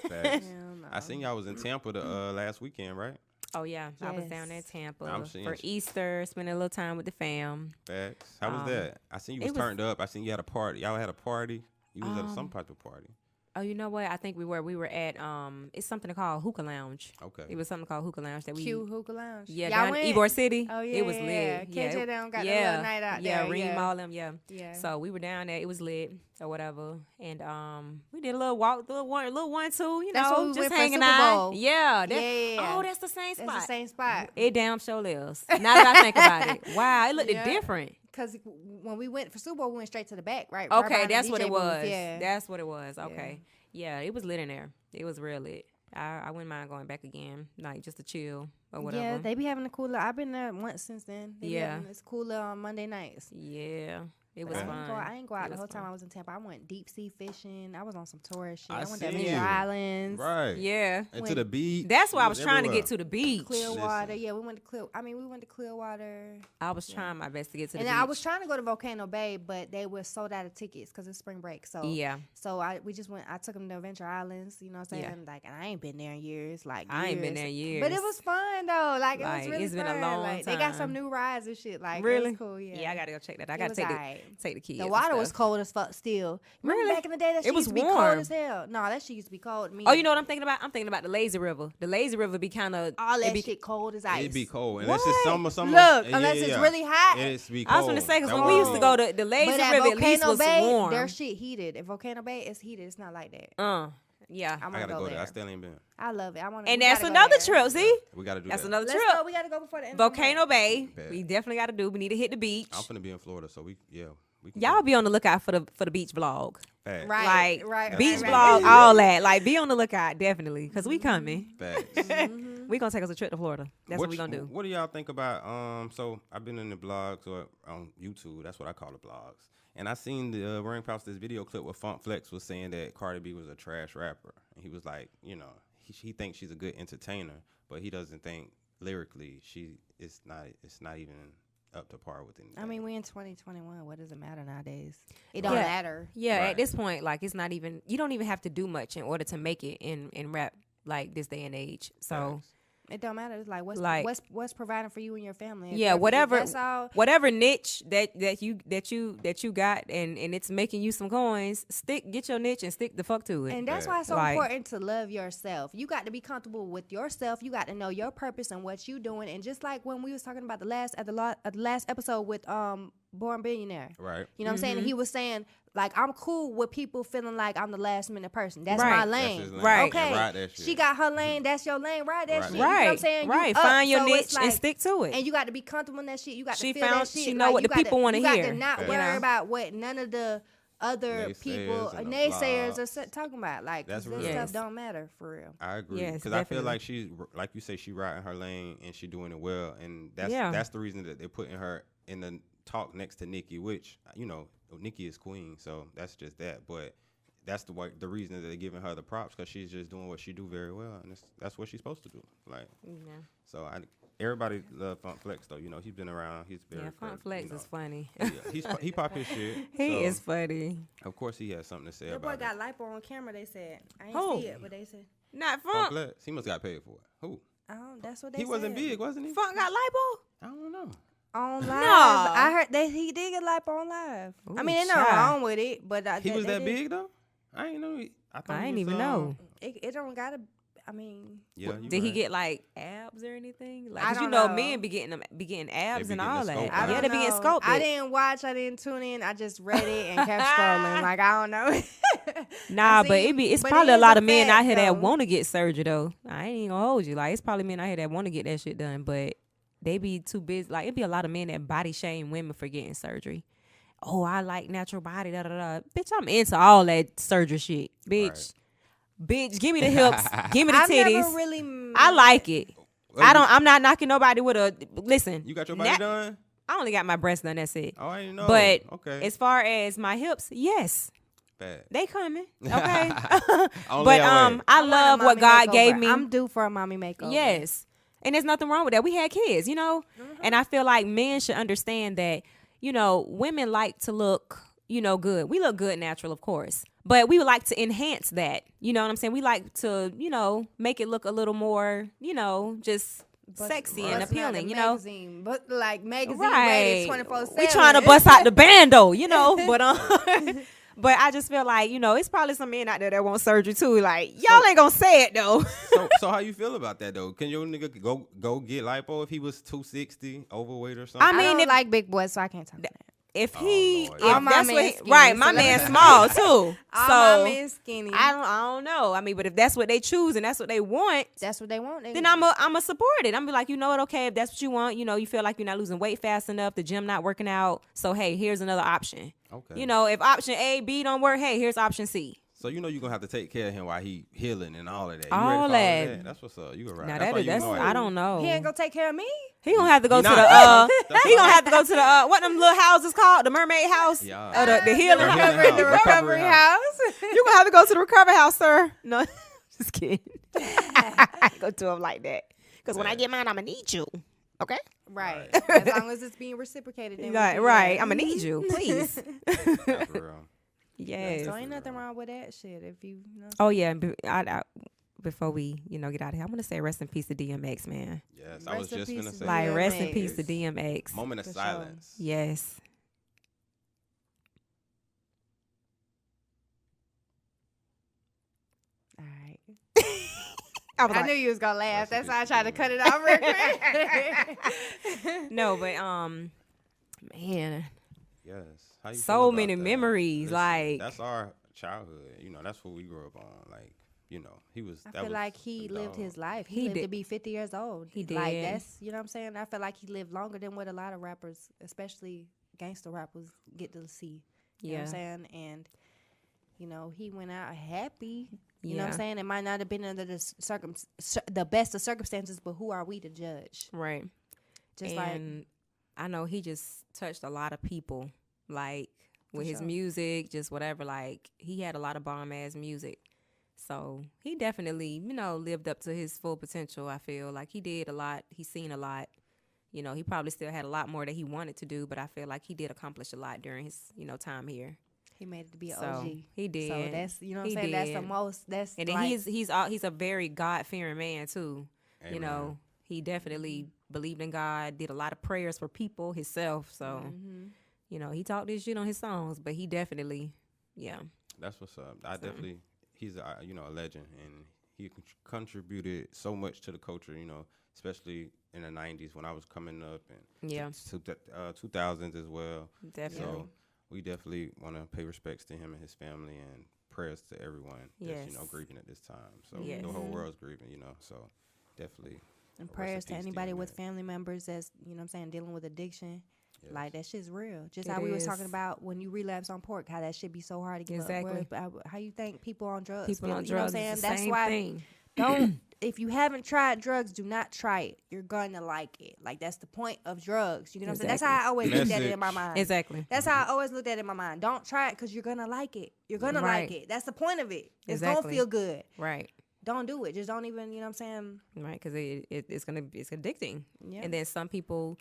Facts. I seen y'all was in Tampa the last weekend, right? Oh yeah, I was down there in Tampa for Easter, spending a little time with the fam. Facts. How was that? I seen you was turned up. I seen you had a party. Y'all had a party. You was at some type of party. Oh, you know what? I think we were at it's something called Hookah Lounge. Okay. It was something called Hookah Lounge that we Q Hookah Lounge. Yeah, y'all down in Ybor City. Oh yeah. It was lit. KJ down got that little night out there. Yeah, Reem all them, yeah. Yeah. So we were down there, it was lit or whatever. And we did a little walk, little one, two, that's what we just went hanging for Super Bowl. out. Yeah. Yeah. Oh, that's the same spot. That's the same spot. It damn sure lives. Now that I think about it. Wow, it looked different. Because when we went for Super Bowl, we went straight to the back, right? Okay, right that's what it was. Booth. Yeah. That's what it was. Okay. Yeah, it was lit in there. It was real lit. I wouldn't mind going back again, like just to chill or whatever. Yeah, they be having a cool. I've been there once since then. It's cool on Monday nights. Yeah, it was fun. I ain't go out the whole time I was in Tampa. I went deep sea fishing. I was on some tourist shit. I went to see Venture you. Islands. Right. Yeah. And to the beach. That's why I was trying to everywhere. get to the beach. Clearwater. Yeah, we went to Clearwater. I was trying my best to get to the and beach. I was trying to go to Volcano Bay, but they were sold out of tickets because it's spring break. So yeah. So we just went. I took them to Venture Islands. You know what I'm saying? Yeah. Like, and I ain't been there in years. Like, I ain't been there in years. But it was fun though. Like, it was really it's fun. been a long like, time. They got some new rides and shit. Like, really? It was cool. Yeah. Yeah, I gotta go check that. I gotta take the kids. The water was cold as fuck still. Remember Really? back in the day that shit was used to be warm. cold as hell. No, that shit used to be cold to me. Oh, you know what I'm thinking about? I'm thinking about the lazy river. The lazy river be kind of all that shit cold as ice. It'd be cold unless it's summer. Look, unless it's really hot. It's be cold. I was gonna say because when we used to go to the lazy But at river, at least Volcano was Bay, warm. their shit heated. At Volcano Bay, it's heated. It's not like that. Yeah. I I gotta go there. I there. still ain't been. I love it. I want to. And that's another trip. See, We gotta do that's that. another Let's trip. go. We gotta go before the end. Volcano Bay. Bet. We definitely got to do. We need to hit the beach. I'm finna be in Florida, so we can Y'all go. be on the lookout for the beach vlog. Facts. Right. Beach right. vlog, all that. Like, be on the lookout, definitely, because we coming. Facts. We gonna take us a trip to Florida. That's what we gonna do. What do y'all think about? So I've been in the blogs or on YouTube. That's what I call the blogs. And I seen the Ring posted this video clip where Funk Flex was saying that Cardi B was a trash rapper, and he was like, he thinks she's a good entertainer, but he doesn't think lyrically it's not even up to par with anything. I mean, we in 2021. What does it matter nowadays? It don't matter. Yeah, Right. at this point, like, it's not even. You don't even have to do much in order to make it in rap, like this day and age. So. Facts. It don't matter. It's like what's providing for you and your family. Yeah, whatever. That's all. Whatever niche that you got, and it's making you some coins. Get your niche and stick the fuck to it. And that's why it's so Like- important to love yourself. You got to be comfortable with yourself. You got to know your purpose and what you doing. And just like when we was talking about the last episode with Born Billionaire, Right. You know what I'm saying? He was saying, like, I'm cool with people feeling like I'm the last minute person. That's Right. my That's lane. his lane. Right. Okay. And ride that shit. She got her lane. That's your lane. Ride that Right. shit. You know what I'm saying? Right. You up. Find your So niche it's like, and stick to it. And you got to be comfortable in that shit. You got She to feel found- that shit. she know what you the got people wanna You got hear. to not Yeah. worry about what none of the other Naysayers people, and the naysayers, blogs. are talking about. Like, That's this real. stuff Yes. don't matter for real. I agree Yes, because I feel definitely. like she's like you say she riding her lane and she doing it well, and that's Yeah. that's the reason that they're putting her in the talk next to Nikki, which Nikki is queen, so that's just that. But that's the reason that they're giving her the props, because she's just doing what she do very well, and that's what she's supposed to do. Like, so everybody love Funk Flex though. He's been around. He's very Funk Flex is funny. He pop his shit. He is funny. Of course, he has something to say that about it. That boy got lipo on camera. They said I ain't see it, but they said not Funk Funk. Flex. He must got paid for it. Who? That's what they said. He wasn't big, wasn't he? Funk got lipo. I don't know. On live, No. I heard that he did get lipo on live. Ooh, I mean, ain't nothing wrong with it, but he was that big though. I ain't know. I ain't even know. It don't gotta. I mean, did he get like abs or anything? Like, I 'cause don't know. men be getting abs be and getting all the that. scope I out. don't They be getting know. sculpted. I didn't watch. I didn't tune in. I just read it and kept scrolling. Like, I don't know. Nah, I but seen- it's but probably it a is lot a of men fact, out here though. that want to get surgery though. I ain't even gonna hold you. Like, it's probably men out here that want to get that shit done, but they be too busy. Like, it be a lot of men that body shame women for getting surgery. Oh, I like natural body, da da da. Bitch, I'm into all that surgery shit. Bitch. Right. Bitch, give me the hips, give me the I've titties. never really. I like it. Well, I'm not knocking nobody with a listen. You got your body done? I only got my breasts done, that's it. Oh, I didn't know. But okay. as far as my hips, yes. Bad. They coming. Okay. Only But that way. I want a love what mommy God makeover. gave me. I'm due for a mommy makeover. Yes. And there's nothing wrong with that. We had kids, And I feel like men should understand that, women like to look, good. We look good natural, of course. But we would like to enhance that. You know what I'm saying? We like to, make it look a little more, just sexy and appealing, Magazine, but like magazine Right. rated 24/7. We trying to bust out the bando, but but I just feel like, it's probably some men out there that want surgery too. Like, y'all ain't gonna say it though. So how you feel about that though? Can your nigga go get lipo if he was 260, overweight or something? I mean, I don't if- like big boys, so I can't talk about that. If Oh, he, Lord. if All my that's men what, skinny, right, my so man let- small too. All So my men skinny. I don't know. I mean, but if that's what they choose and that's what they want, That's what they want. then I'm a support it. I'm be like, you know what? Okay, if that's what you want, you feel like you're not losing weight fast enough, the gym not working out. So hey, here's another option. Okay. If option A, B don't work, hey, here's option C. So you're gonna have to take care of him while he healing and all of that. You All ready for that. That's what's up. You right. Now That's I don't know. He ain't gonna take care of me. He gonna have to go He to not. the he gonna have to go to the what them little houses called, the mermaid house, Yeah. or the healing The house. healing The house. recovery house. You gonna have to go to the recovery house, sir. No, just kidding. Go to him like that. Because when I get mine, I'ma need you. Okay. Right. As long as it's being reciprocated. Then Right. Right. I'ma need you, please. That's real. Yes. So ain't nothing wrong with that shit. If you know. Oh yeah. Before we get out of here, I want to say rest in peace to DMX, man. Yes, I was Rest in just peace gonna to say. Like DMX. rest in peace to DMX. Moment of For sure. silence. Yes. All right. I was I like, knew you was gonna laugh. Rest in That's peace why I tried to cut it off real quick. no, but man, Yes. How you So feel about many that? memories, like- that's our childhood. That's what we grew up on. Like, he was. I that feel was like he the lived dog. his life. He He lived did. to be 50 years old. He Like did. that's, you know what I'm saying? I feel like he lived longer than what a lot of rappers, especially gangster rappers, get to see. You know what I'm saying? And, he went out happy. You know what I'm saying? It might not have been under the best of circumstances, but who are we to judge? Right. Just And I know he just touched a lot of people, like with For his sure. music, just whatever. Like he had a lot of bomb ass music. So he definitely, lived up to his full potential. I feel like he did a lot. He's seen a lot. He probably still had a lot more that he wanted to do, but I feel like he did accomplish a lot during his, time here. he made it to be an So OG. he did. So that's, you know what I'm He saying? That's the did. most, that's And then like, he's a very God fearing man too. Amen. He definitely believed in God, did a lot of prayers for people himself. So, he talked this shit on his songs, but he definitely, That's what's up. He's a legend, and he contributed so much to the culture. Especially in the 90s when I was coming up, and Yeah. 2000s as well. definitely. So we definitely want to pay respects to him and his family, and prayers to everyone that's Yes. grieving at this time. So Yes. the whole world's grieving. So definitely. and rest in prayers to peace, anybody with DMX. family members that's, dealing with addiction. Yes. Like that shit's real. Just It how we was is. talking about when you relapse on pork, how that shit be so hard to give Exactly. up. How you think people on drugs? People feel, on you know what I'm drugs, saying? it's the That's same why thing. don't. if you haven't tried drugs, do not try it. You're gonna like it. Like that's the point of drugs. You know what I'm saying? That's how I always looked at it in my mind. Exactly. That's how I always looked at it in my mind. Don't try it because you're gonna like it. You're gonna like it. That's the point of it. It's gonna feel good. Right. Don't do it. Just don't even. You know what I'm saying? Right, because it's addicting. Yeah. And then some people,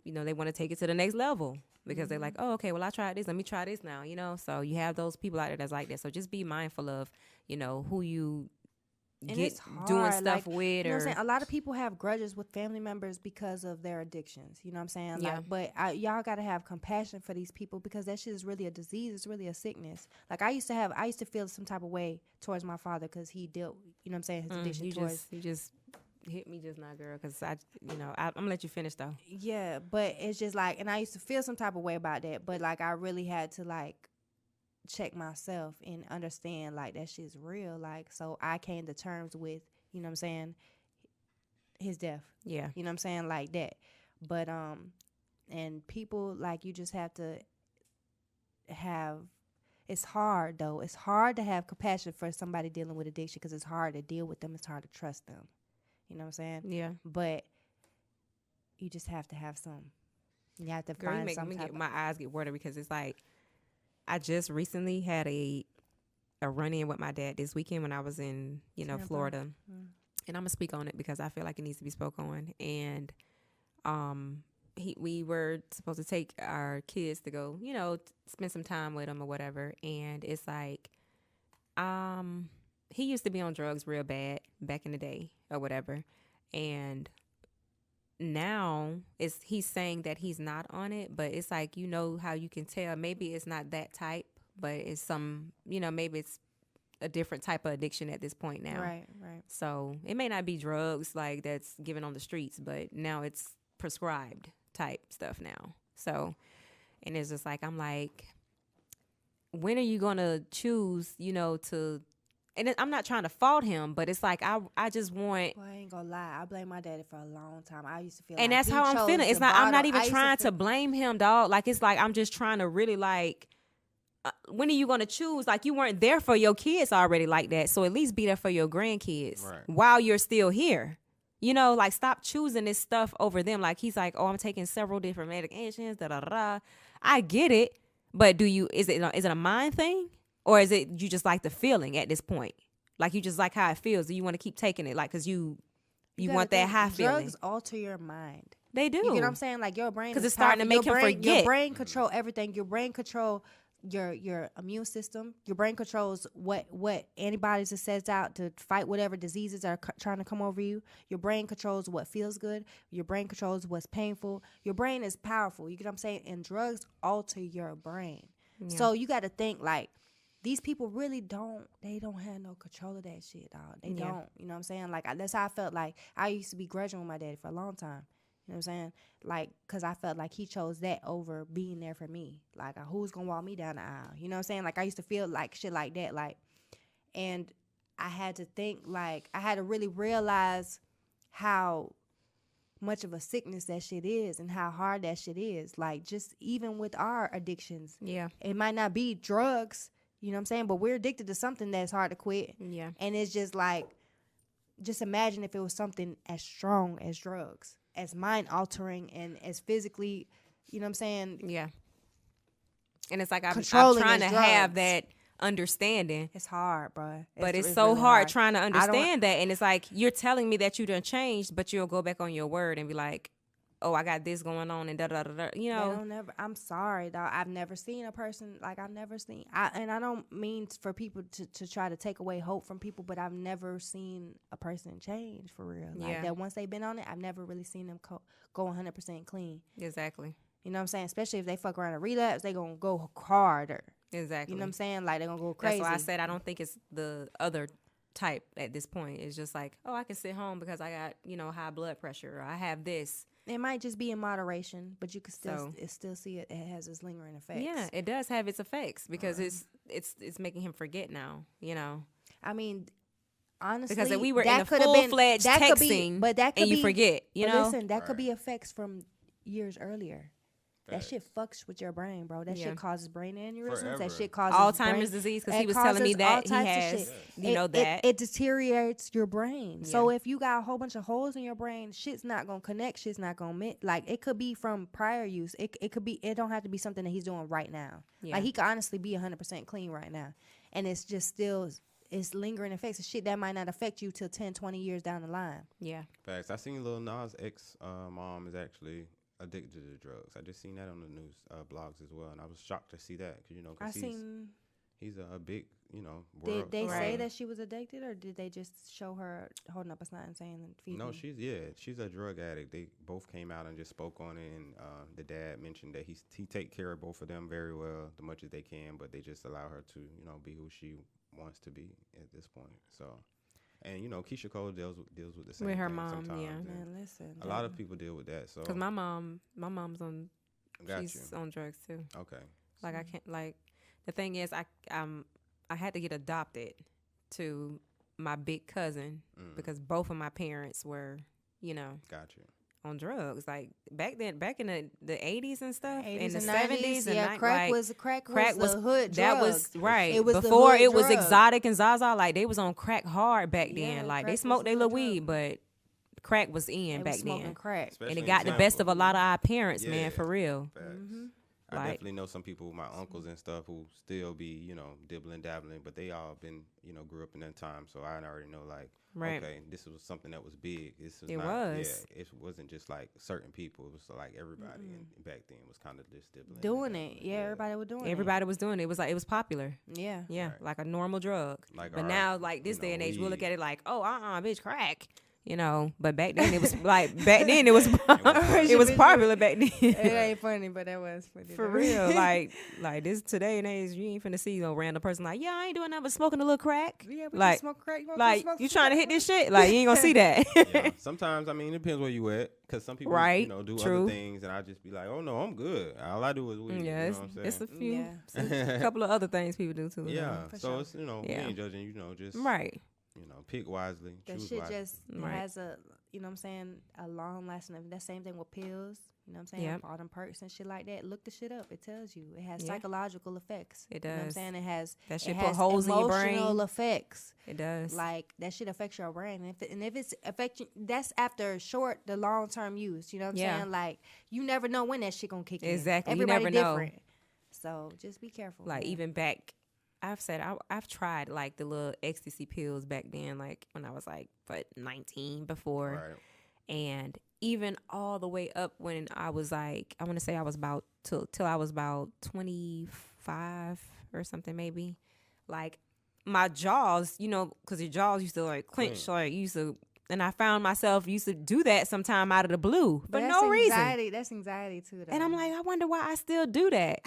they want to take it to the next level because they're like, oh, okay, well I tried this. Let me try this now. So you have those people out there that's like that. So just be mindful of who you get doing stuff with. You know what I'm saying? A lot of people have grudges with family members because of their addictions. You know what I'm saying? Yeah. But y'all got to have compassion for these people because that shit is really a disease. It's really a sickness. Like I used to feel some type of way towards my father because he dealt, you know what I'm saying, his addiction towards. You just hit me just now, girl, because I'm gonna let you finish though. Yeah, but it's just like, and I used to feel some type of way about that, but like I really had to like check myself and understand like that shit's real. Like, so I came to terms with, you know what I'm saying, his death. Yeah. You know what I'm saying? Like that. But and people, like, you just have to have, it's hard though. It's hard to have compassion for somebody dealing with addiction because it's hard to deal with them. It's hard to trust them. You know what I'm saying? Yeah. But you just have to have some. You have to find some type of, my eyes get watery because it's like, I just recently had a run-in with my dad this weekend when I was in, Florida. And I'm going to speak on it because I feel like it needs to be spoke on. And we were supposed to take our kids to go, spend some time with them or whatever. And it's like, he used to be on drugs real bad back in the day or whatever. And now he's saying that he's not on it, but it's like, how you can tell maybe it's not that type, but it's some, maybe it's a different type of addiction at this point now. Right. So it may not be drugs like that's given on the streets, but now it's prescribed type stuff now. So, and it's just like, I'm like, when are you going to choose, to, and I'm not trying to fault him, but it's like I just want. Boy, I ain't gonna lie. I blame my daddy for a long time. I used to feel, and like that's how I'm feeling. It's not. I'm not even trying to blame him, dog. Like it's like I'm just trying to really like. When are you gonna choose? Like you weren't there for your kids already like that, so at least be there for your grandkids while you're still here. Like stop choosing this stuff over them. Like he's like, oh, I'm taking several different medications. Da da da. I get it, but is it a mind thing? Or is it you just like the feeling at this point? Like you just like how it feels. Do you want to keep taking it? Like because you want that high feeling. Drugs alter your mind. They do. You get what I'm saying? Like your brain, because it's starting to make him forget. Your brain control everything. Your brain control your immune system. Your brain controls what antibodies it sets out to fight whatever diseases are trying to come over you. Your brain controls what feels good. Your brain controls what's painful. Your brain is powerful. You get what I'm saying? And drugs alter your brain. Yeah. So you got to think like. These people really don't have no control of that shit, dog. They don't. You know what I'm saying? Like, that's how I felt like I used to be grudging with my daddy for a long time. You know what I'm saying? Like, because I felt like he chose that over being there for me. Like, who's going to walk me down the aisle? You know what I'm saying? Like, I used to feel like shit like that. Like, and I had to think, like, I had to really realize how much of a sickness that shit is and how hard that shit is. Like, just even with our addictions. Yeah. It might not be drugs. You know what I'm saying? But we're addicted to something that's hard to quit. Yeah. And it's just like, just imagine if it was something as strong as drugs, as mind altering and as physically, you know what I'm saying? Yeah. And it's like I'm trying to have that understanding. It's hard, bro. But it's so really hard trying to understand that. And it's like, you're telling me that you done changed, but you'll go back on your word and be like, oh, I got this going on and da da da da. I'm sorry, dog. I've never seen a person like and I don't mean for people to try to take away hope from people, but I've never seen a person change for real. Like that once they've been on it, I've never really seen them go 100% clean. Exactly. You know what I'm saying? Especially if they fuck around and relapse, they gonna go harder. Exactly. You know what I'm saying? Like they're gonna go crazy. That's why I said I don't think it's the other type at this point. It's just like, oh, I can sit home because I got, high blood pressure, or I have this. It might just be in moderation, but you can still see it. It has its lingering effects. Yeah, it does have its effects because it's making him forget now. I mean, honestly, because if we were in a full-fledged texting, but that could and you forget. Listen, that could be effects from years earlier. That shit fucks with your brain, bro. That shit causes brain aneurysms. Forever. That shit causes Alzheimer's disease, because he was telling me that he has, it deteriorates your brain. Yeah. So if you got a whole bunch of holes in your brain, shit's not gonna connect. Shit's not gonna like. It could be from prior use. It could be. It don't have to be something that he's doing right now. Yeah. Like he could honestly be 100% clean right now, and it's just still. It's lingering effects of shit that might not affect you till 10, 20 years down the line. Yeah. Facts. I seen Lil Nas X mom is actually addicted to drugs. I just seen that on the news blogs as well, and I was shocked to see that because he's a big Did they say that she was addicted, or did they just show her holding up a sign saying feed No, me? she's a drug addict. They both came out and just spoke on it, and the dad mentioned that he take care of both of them very well, the much as they can, but they just allow her to be who she wants to be at this point. So. And Keisha Cole deals with the same with her thing mom, sometimes. yeah. Man, listen, a lot of people deal with that. So because my mom's on, she's on drugs too. Okay. Like I can't the thing is I had to get adopted to my big cousin because both of my parents were Got you. on drugs. Like back in the 80s and stuff, 80s in the and 70s, yeah, and crack was the hood drug. That was right. It was before it was drug. Exotic and Zaza. Like they was on crack hard back Yeah, then. Like crack they smoked was their the little drug. weed, but crack was in They back was smoking then. crack. Especially And it in got the best of Tampa. a lot of our parents, man, Yeah. for real. Facts. I Like- definitely know some people, my uncles and stuff, who still be, dibbling, dabbling, but they all been, grew up in that time. So I already know, like, Right. okay, this was something that was big. This was It not, was. Yeah, it wasn't just like certain people. It was like everybody and back then was kind of just dibbling. Doing it. Yeah, everybody was doing it. Everybody was doing it. It was like it was popular. Yeah. Yeah, Right. like a normal drug. Like, But all now, right, like this day and age, we'll look weed. at it like, oh, bitch, crack. But back then it was like it was it was popular back then. It ain't funny, but that was funny. For real, like this today and age, you ain't finna see no random person like, yeah, I ain't doing nothing but smoking a little crack. Yeah, but like, you smoke crack. like you trying to hit this shit, like you ain't gonna see that. Yeah. Sometimes, it depends where you at, because some people, Right, do true. other things, and I just be like, oh no, I'm good. All I do is weed. Yeah, you know what I'm saying? it's a few, Yeah. it's a couple of other things people do too. Yeah, For so sure. it's we Yeah. ain't judging, just Right. pick wisely, That choose shit wisely. just Right. has a, a long lasting. That same thing with pills. You know what I'm saying? Yep. All them perks and shit like that. Look the shit up. It tells you. It has Yeah. psychological effects. It You know what I'm does. saying? It has That shit it put has holes in your emotional brain. effects. It does. Like that shit affects your brain. And if it's affecting, that's after the long term use. You know what I'm Yeah. saying? Like you never know when that shit gonna kick in. Exactly. You Everybody never know. different. So just be careful. Like man. even back, I've tried like the little ecstasy pills back then, like when I was like 19 before, Right. and even all the way up when I was like, I want to say I was about till I was about 25 or something maybe, like my jaws, because your jaws used to like clench, like you used to. And I found myself used to do that sometime out of the blue for But no reason. That's anxiety too. Though. And I'm like, I wonder why I still do that.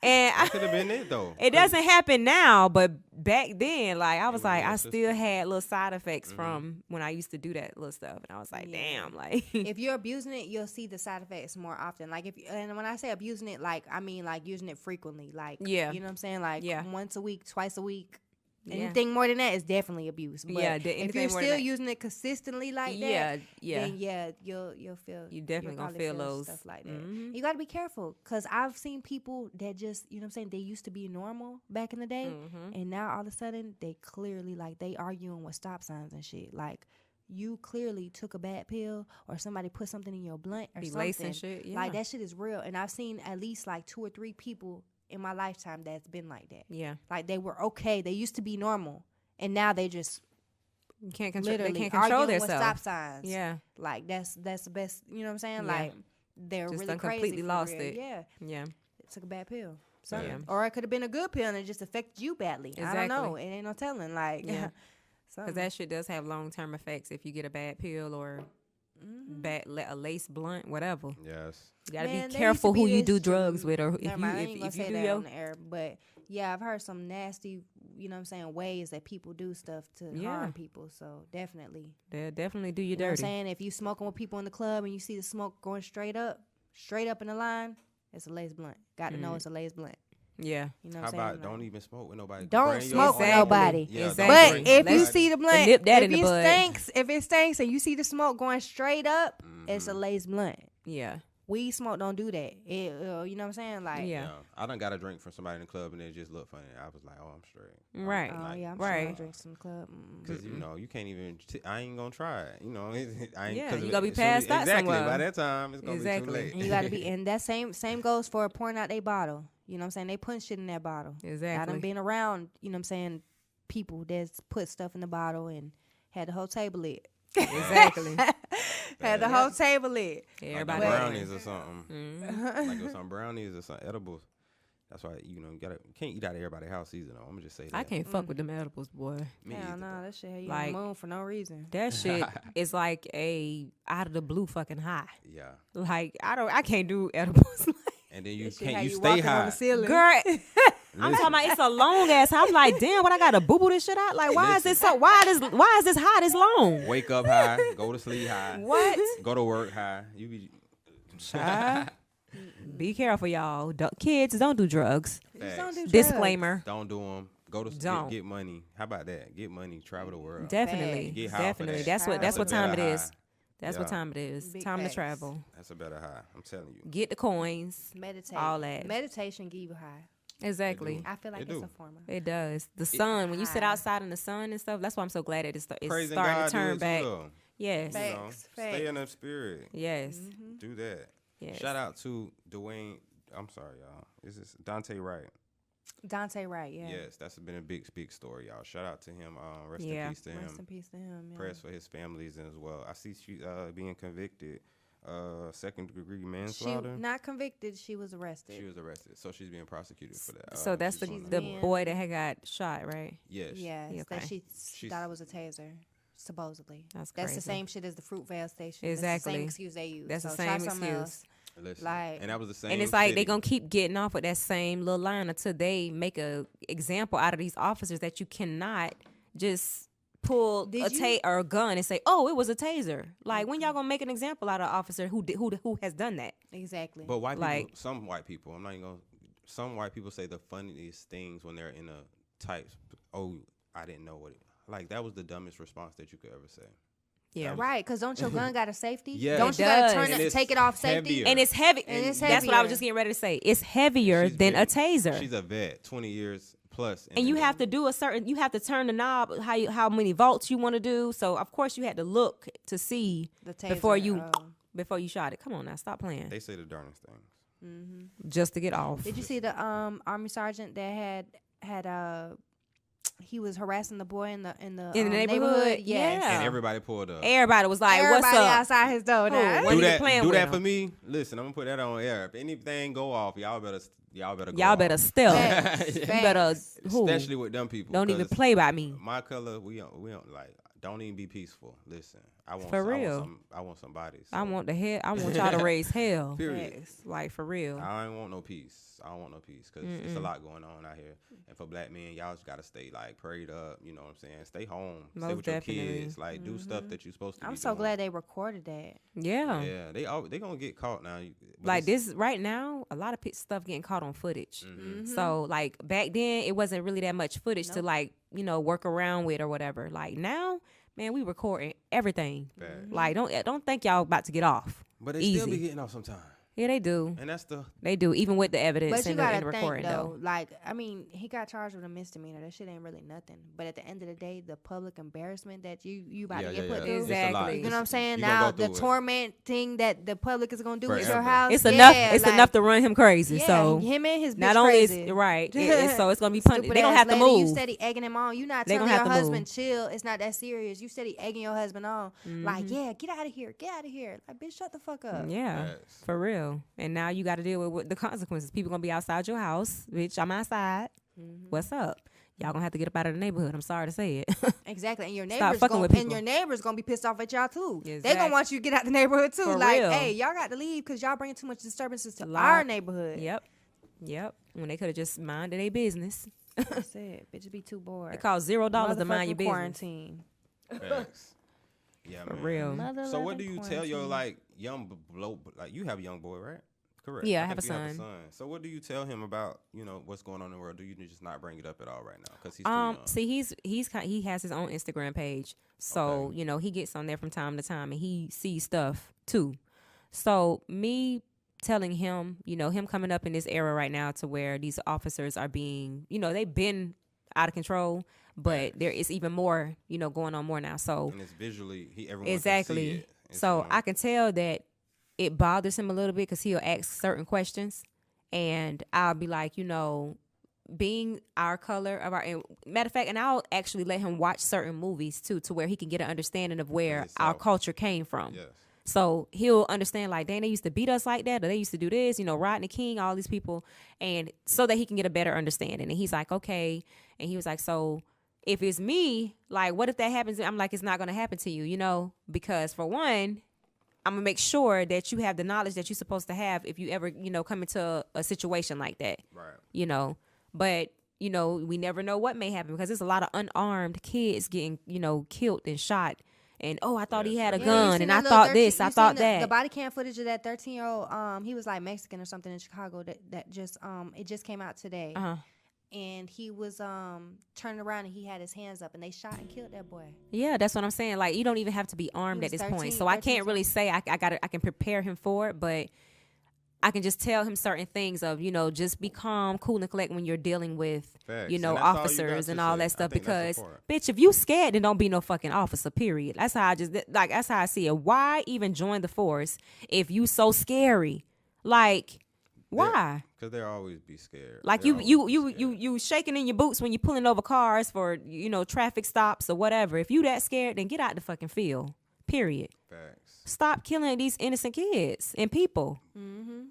And That could have been it though. it doesn't happen now, but back then, like I was was like, in your I system. still had little side effects from when I used to do that little stuff, and I was like, Yeah. damn, like if you're abusing it, you'll see the side effects more often. Like and when I say abusing it, like I mean like using it frequently. Like Yeah. you know what I'm saying? Like Yeah. once a week, twice a week. Yeah. Anything more than that is definitely abuse. But Yeah, if anything you're more than still that. using it consistently like that, yeah. then you'll feel You definitely you'll gonna probably feel those. stuff like that. Mhm. You got to be careful because I've seen people that just you know what I'm saying they used to be normal back in the day, Mhm. and now all of a sudden they clearly like they arguing with stop signs and shit. Like you clearly took a bad pill or somebody put something in your blunt or Be something. lacing shit, yeah. Like that shit is real, and I've seen at least like 2 or 3 people in my lifetime that's been like that. Yeah, Like they were okay, they used to be normal. And now they just you can't control. They literally can't control arguing with stop themselves. signs. Yeah, Like that's the best. You know what I'm saying? Yeah. Like they're Just really done crazy. completely for lost real. it. Yeah, yeah. it took a bad pill. So, Yeah. or it could have been a good pill and it just affected you badly. I don't know. Exactly. It ain't no telling. Like, Yeah. so Because that shit does have long term effects if you get a bad pill or a lace blunt, whatever. Yes. You gotta Man, there be used careful to who be you this do drugs dude- with, or Never mind, I ain't if gonna you say do that your on the air, but yeah, I've heard some nasty, you know what I'm saying, ways that people do stuff to Yeah. harm people. So definitely, they'll definitely do you you know what I'm dirty. saying? If you smoking with people in the club and you see the smoke going straight up in the line, it's a lace blunt. Got to know it's a lace blunt. Yeah. You know How what I'm saying? about don't even smoke with nobody? Don't Bring your smoke with own. nobody. Yeah, don't Exactly. bring But if you nobody. see the blunt, nip that if in the it bud. stinks, and you see the smoke going straight up, it's a lace blunt. Yeah. weed smoke don't do that. You know what I'm saying? Like, Yeah. I done got a drink from somebody in the club and they just looked funny. I was like, oh, I'm straight. Right. oh yeah, I'm Right. sure I drink some club. Because you know you can't even. I ain't gonna try it. You know, I ain't. Yeah, 'cause you of gotta it. be past that exactly. somewhere. By that time, it's gonna be too late. And you gotta be, and that same goes for pouring out their bottle. You know what I'm saying? They putting shit in that bottle. Exactly. I done been around, you know what I'm saying, people that's put stuff in the bottle and had the whole table lit. Exactly. Had the whole table lit. Yeah, Like everybody. the brownies or something. Mhm. Like with some brownies or some edibles. That's why you can't eat out of everybody's house either. Though I'm gonna just say that. I can't fuck with them edibles, boy. Me Hell either, no, though. that shit had you Like- on the moon for no reason. That shit is like a out of the blue fucking high. Yeah, Like I can't do edibles. and then you That shit had can't. You you stay walking on high. the ceiling. Girl, I'm talking about it's a long ass. I'm like, damn, what I gotta boo boo this shit out? Like, why is this so? Why is this high this long? Wake up high, go to sleep high. What? Go to work high. You be Child, be careful, y'all. Kids Don't do drugs. Just don't do drugs. Disclaimer. Don't do them. Go to Don't. get money. How about that? Get money. Travel the world. Definitely, Get high for definitely. that. That's what a time it better is. high. That's what Yeah. time it is. Big Time facts. to travel. That's a better high. I'm telling you. Get the coins. Meditate. All that. Meditation give you high. Exactly. I feel like It it's do. a form of. It does. The sun, when you sit high. outside in the sun and stuff, that's why I'm so glad that it's Praising starting God to turn do it back. too, though. Yes. You know, Facts, stay in facts. the spirit. Yes. Do that. Yes. Shout out to Dwayne. I'm sorry, y'all. Is this Dante Wright? Dante Wright, yeah. Yes, that's been a big story, y'all. Shout out to him. Rest Yeah. in peace to him. Rest in peace to him. Yeah. Prayers for his families as well. I see she being convicted, second degree She manslaughter. not convicted. She was arrested. She was arrested, so she's being prosecuted for that. So that's she's the on the being- boy that had got shot, right? yes. Yes, Yeah, that okay. she She's- thought it was a taser. Supposedly, That's the crazy. same shit as the Fruitvale station. Exactly. That's the same excuse they use. That's the So same try something excuse. else. Listen, Like- and that was the same. And it's like city. they gonna keep getting off with that same little line until they make a example out of these officers that you cannot just pull Did a you- or a gun and say, "Oh, it was a taser." Like when y'all gonna make an example out of an officer who has done that? Exactly. But white like- people, some white people, I'm not even gonna. Some white people say the funniest things when they're in a type. Oh, I didn't know what. Like that was the dumbest response that you could ever say. Yeah. right, because don't your gun got a safety? Yeah. Don't It you gotta does. turn And it, it's take it off safety? heavier. And it's heavy. And it's That's what I was heavier. just getting ready to say. It's heavier She's than been- a taser. She's a vet, 20 years plus, And you have to do you have to turn the knob how many volts you want to do. So of course you had to look to see The taser, before you oh. before you shot it. Come on now, stop playing. They say the darnest things. Just to get off. Did you see the army sergeant that had he was harassing the boy in the neighborhood? Yes. Yeah. And everybody pulled up. Everybody was like, Everybody "What's up?" outside his door now. What do are you that. playing Do with that him? for me. Listen, I'm gonna put that on air. If anything go off, y'all better go. Y'all better off. still. Facts. You better who? Especially with them people. Don't even 'cause play by me. My color, we don't like. Don't even be peaceful. Listen, I want For real. I want some bodies. I want the hell. I want y'all to raise hell. Period. Facts. Like for real. I ain't want no peace. I don't want no peace because it's a lot going on out here. And for black men, y'all just gotta stay like prayed up. You know what I'm saying? Stay home. Stay Most with your definitely. kids. Like do stuff that you're supposed to. I'm be so doing. glad they recorded that. Yeah. Yeah, they gonna get caught now. But Like it's- this right now, a lot of stuff getting caught on footage. Mm-hmm. So like back then, it wasn't really that much footage to like work around with or whatever. Like now, man, we recording everything. Bad. Like don't think y'all about to get off. But they Easy. still be getting off sometimes. Yeah, they do. And that's the They do, even with the evidence But you and the gotta recording think though. though, like I mean, he got charged with a misdemeanor. That shit ain't really nothing. But at the end of the day, the public embarrassment that you about to get put through. It's a lot. Exactly. You know what I'm saying? You gonna Now go the through it. torment thing that the public is gonna do with your Forever. house. It's yeah, enough. It's like, enough to run him crazy. Yeah, So him and his bitch not only crazy. is right, so it's gonna be Stupid punished. They gonna ass have to lady, You move. steady egging him on. You not They telling gonna your have to husband move. chill. It's not that serious. You steady egging your husband on. Like, Mm-hmm. yeah, get out of here. Get out of here. Like, bitch, shut the fuck up. Yeah, Facts. for real. And now you got to deal with the consequences. People gonna be outside your house, bitch. I'm outside. What's up? Y'all gonna have to get up out of the neighborhood. I'm sorry to say it. Exactly. And your Stop neighbors fucking gonna, with and people. your neighbors gonna be pissed off at y'all too. They Exactly. gonna want you to get out the neighborhood too. For like, real. hey, y'all got to leave because y'all bringing too much disturbances to Lot. our neighborhood. Yep. When they could have just minded their business. That's it. Bitches be too bored. It cost $0 to mind your Motherfucking business. Quarantine. Facts. Yeah, For man. real. So what do Mother-loving you tell your quarantine. like young like you have a young boy, right? Correct. Yeah, I have think a you have a son. son. So what do you tell him about what's going on in the world? Do you just not bring it up at all right now because he's too young? See, he has his own Instagram page, so Okay. he gets on there from time to time and he sees stuff too. So me telling him, him coming up in this era right now to where these officers are being, they've been out of control, but there is even more, going on more now. So and it's visually, everyone exactly. can see it. So I can tell that it bothers him a little bit because he'll ask certain questions, and I'll be like, being our color of our matter of fact, and I'll actually let him watch certain movies too, to where he can get an understanding of where our culture came from. Yes. So he'll understand, like, dang, they used to beat us like that, or they used to do this, Rodney King, all these people, and so that he can get a better understanding. And he's like, okay, and he was like, so if it's me, like, what if that happens? I'm like, it's not going to happen to you, because for one, I'm gonna make sure that you have the knowledge that you're supposed to have if you ever, come into a situation like that. Right. But, we never know what may happen because there's a lot of unarmed kids getting, killed and shot. And, I thought he had a gun, and I thought this, I thought that. The body cam footage of that 13-year-old, he was like Mexican or something in Chicago that just, it just came out today. And he was turning around and he had his hands up and they shot and killed that boy. Yeah, that's what I'm saying. Like, you don't even have to be armed at this point. So I can't really say I can prepare him for it, but I can just tell him certain things of, just be calm, cool, and collect when you're dealing with, officers and all that stuff. Because, bitch, if you scared, then don't be no fucking officer, period. That's how that's how I see it. Why even join the force if you so scary? Like, why? Because they'll always be scared. Like you shaking in your boots when you're pulling over cars for, traffic stops or whatever. If you that scared, then get out the fucking field, period. Facts. Stop killing these innocent kids and people.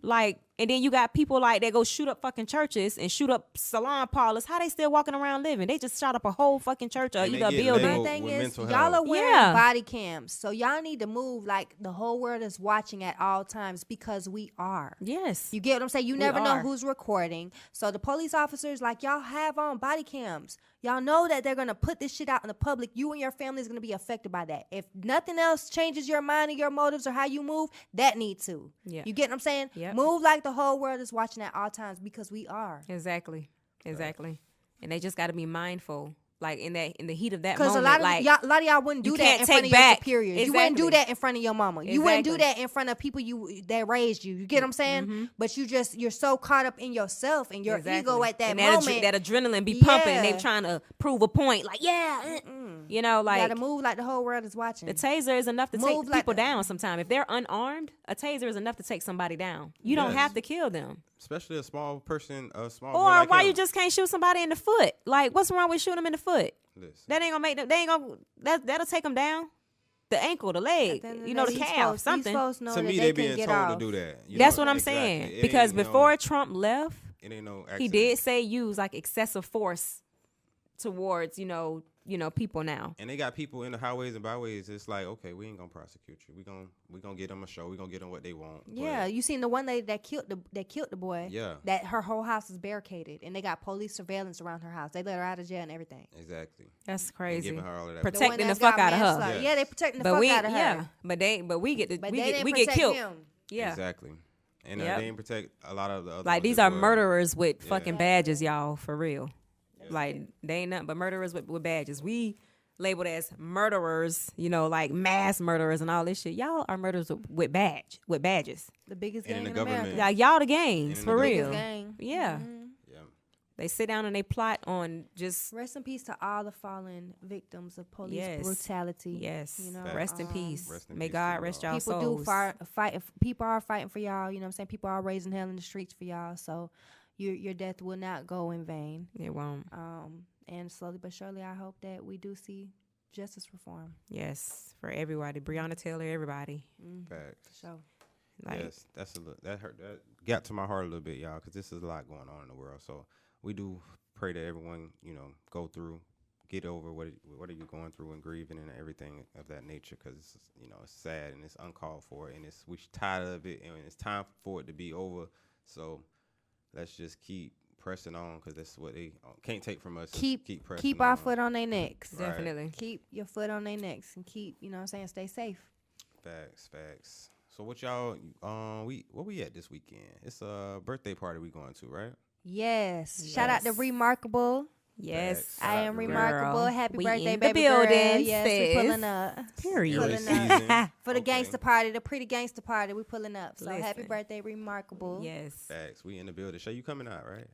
Like, and then you got people like that go shoot up fucking churches and shoot up salon parlors. How they still walking around living? They just shot up a whole fucking church or either a building. My thing is, y'all are wearing body cams, so y'all need to move like the whole world is watching at all times because we are. Yes. You get what I'm saying? You never know who's recording. So the police officers, like, y'all have on body cams. Y'all know that they're going to put this shit out in the public. You and your family is going to be affected by that. If nothing else changes your mind and your motives or how you move, that need to. Yeah. You get what I'm saying? Yep. Move like the whole world is watching at all times because we are. Exactly. And they just got to be mindful. Like in the heat of that moment, because a lot of y'all wouldn't do that in front of your superiors. Exactly. You wouldn't do that in front of your mama. You wouldn't do that in front of people that raised you. You get what I'm saying? But you're so caught up in yourself and your ego at that moment. That adrenaline be pumping, and they trying to prove a point. Like, like you gotta move like the whole world is watching. The taser is enough to take people down. Sometimes if they're unarmed, a taser is enough to take somebody down. You don't have to kill them. Especially a small person, or why you just can't shoot somebody in the foot? Like, what's wrong with shooting them in the foot? Listen. That ain't gonna make them. That'll take them down. The ankle, the leg, the calf, something. To me, they being told to do that. That's what I'm saying. Because before Trump left, it ain't no accident. He did say use like excessive force towards people now. And they got people in the highways and byways. It's like, okay, we ain't gonna prosecute you. We gonna get them a show. We gonna get them what they want. Yeah, you seen the one lady that killed the boy. Yeah, that her whole house is barricaded and they got police surveillance around her house. They let her out of jail and everything. Exactly. That's crazy. Giving her all of that protecting the fuck out of her. Yeah, they protecting the fuck out of her. Yeah, but we get killed. Him. Yeah, exactly. And they didn't protect a lot of the other. Like, these are murderers with fucking badges, y'all, for real. Like, they ain't nothing but murderers with badges. We labeled as murderers, like mass murderers and all this shit. Y'all are murderers with badges. The biggest gang in America. Like, y'all the gangs, for real. Gang. Yeah. Yeah. They sit down and they plot on just... Rest in peace to all the fallen victims of police brutality. Yes. Rest in peace. May peace God rest y'all souls. People do fight. People are fighting for y'all. You know what I'm saying? People are raising hell in the streets for y'all. So your death will not go in vain. It won't. And slowly but surely, I hope that we do see justice reform. Yes, for everybody. Breonna Taylor, everybody. Facts. So, yes, that hurt. That got to my heart a little bit, y'all, because this is a lot going on in the world. So we do pray that everyone, go through, get over what are you going through and grieving and everything of that nature, because it's sad and it's uncalled for, and we're tired of it, and it's time for it to be over. So let's just keep pressing on, because that's what they can't take from us. Keep pressing keep our foot on their necks. Right. Definitely. Keep your foot on their necks and keep, stay safe. Facts. So what y'all, where we at this weekend? It's a birthday party we going to, right? Yes. Shout out to Remarkable. Yes. Facts. I Shout out am to remarkable. Girl. Happy We birthday, in the baby girl. building, Yes, we sis. pulling up. Period. Aries Pulling up. season. For the Okay. gangster party, the pretty gangster party, we pulling up. So happy Listen. birthday, remarkable. Yes. Facts. We in the building. Shay, you coming out, right?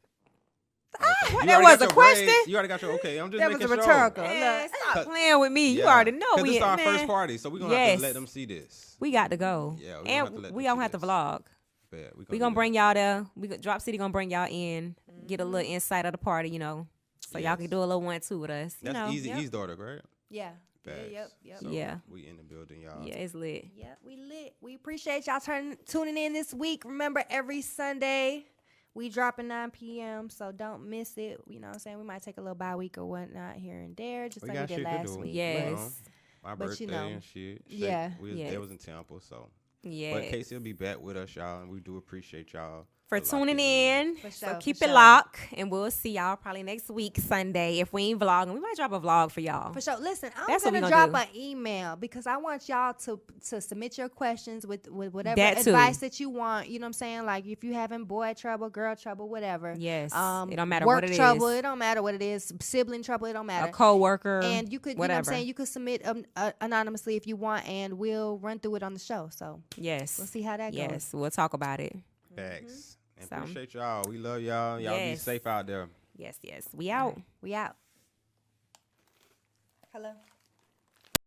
What, You that already was got a your question? braids. You already got your okay. I'm just That was making a sure. rhetorical. Man, Look. stop playing with me. You already know 'Cause we this our man. first party, so we're gonna have to let them see this. We got to go. Yeah, we gonna and have to let we them don't see have to this. vlog. Bet. We gonna bring y'all there. Drop City gonna bring y'all in, get a little insight of the party, you know, so y'all can do a little 1-2 with us. You That's know, Easy E's daughter, right? Yeah. Facts. Yep. So Yeah. We in the building, y'all. yeah, it's lit. Yep, we lit. We appreciate y'all tuning in this week. Remember, every Sunday we dropping 9 p.m. So don't miss it. You know what I'm saying? We might take a little bye week or whatnot here and there, just We like got we did shit to last do. week. Yes. My But birthday you know, and shit. yeah. Yes. They was in Tampa, so. Yeah. But Casey will be back with us, y'all, and we do appreciate y'all For locking tuning in. For So sure, keep for it sure. locked, and we'll see y'all probably next week, Sunday. If we ain't vlogging, we might drop a vlog for y'all. For sure. Listen, I'm That's what we gonna gonna drop do. an email because I want y'all to submit your questions with whatever That too. advice that you want. You know what I'm saying? Like if you having boy trouble, girl trouble, whatever. Yes. It don't matter work what it trouble, is. it don't matter what it is. Sibling trouble, it don't matter. A coworker. And you could, whatever. you know what I'm saying? You could submit anonymously if you want, and we'll run through it on the show. So Yes. we'll see how that goes. Yes. We'll talk about it. Facts. And So. appreciate y'all. We love y'all. Y'all be Yes. safe out there. Yes. We out. We out. Hello.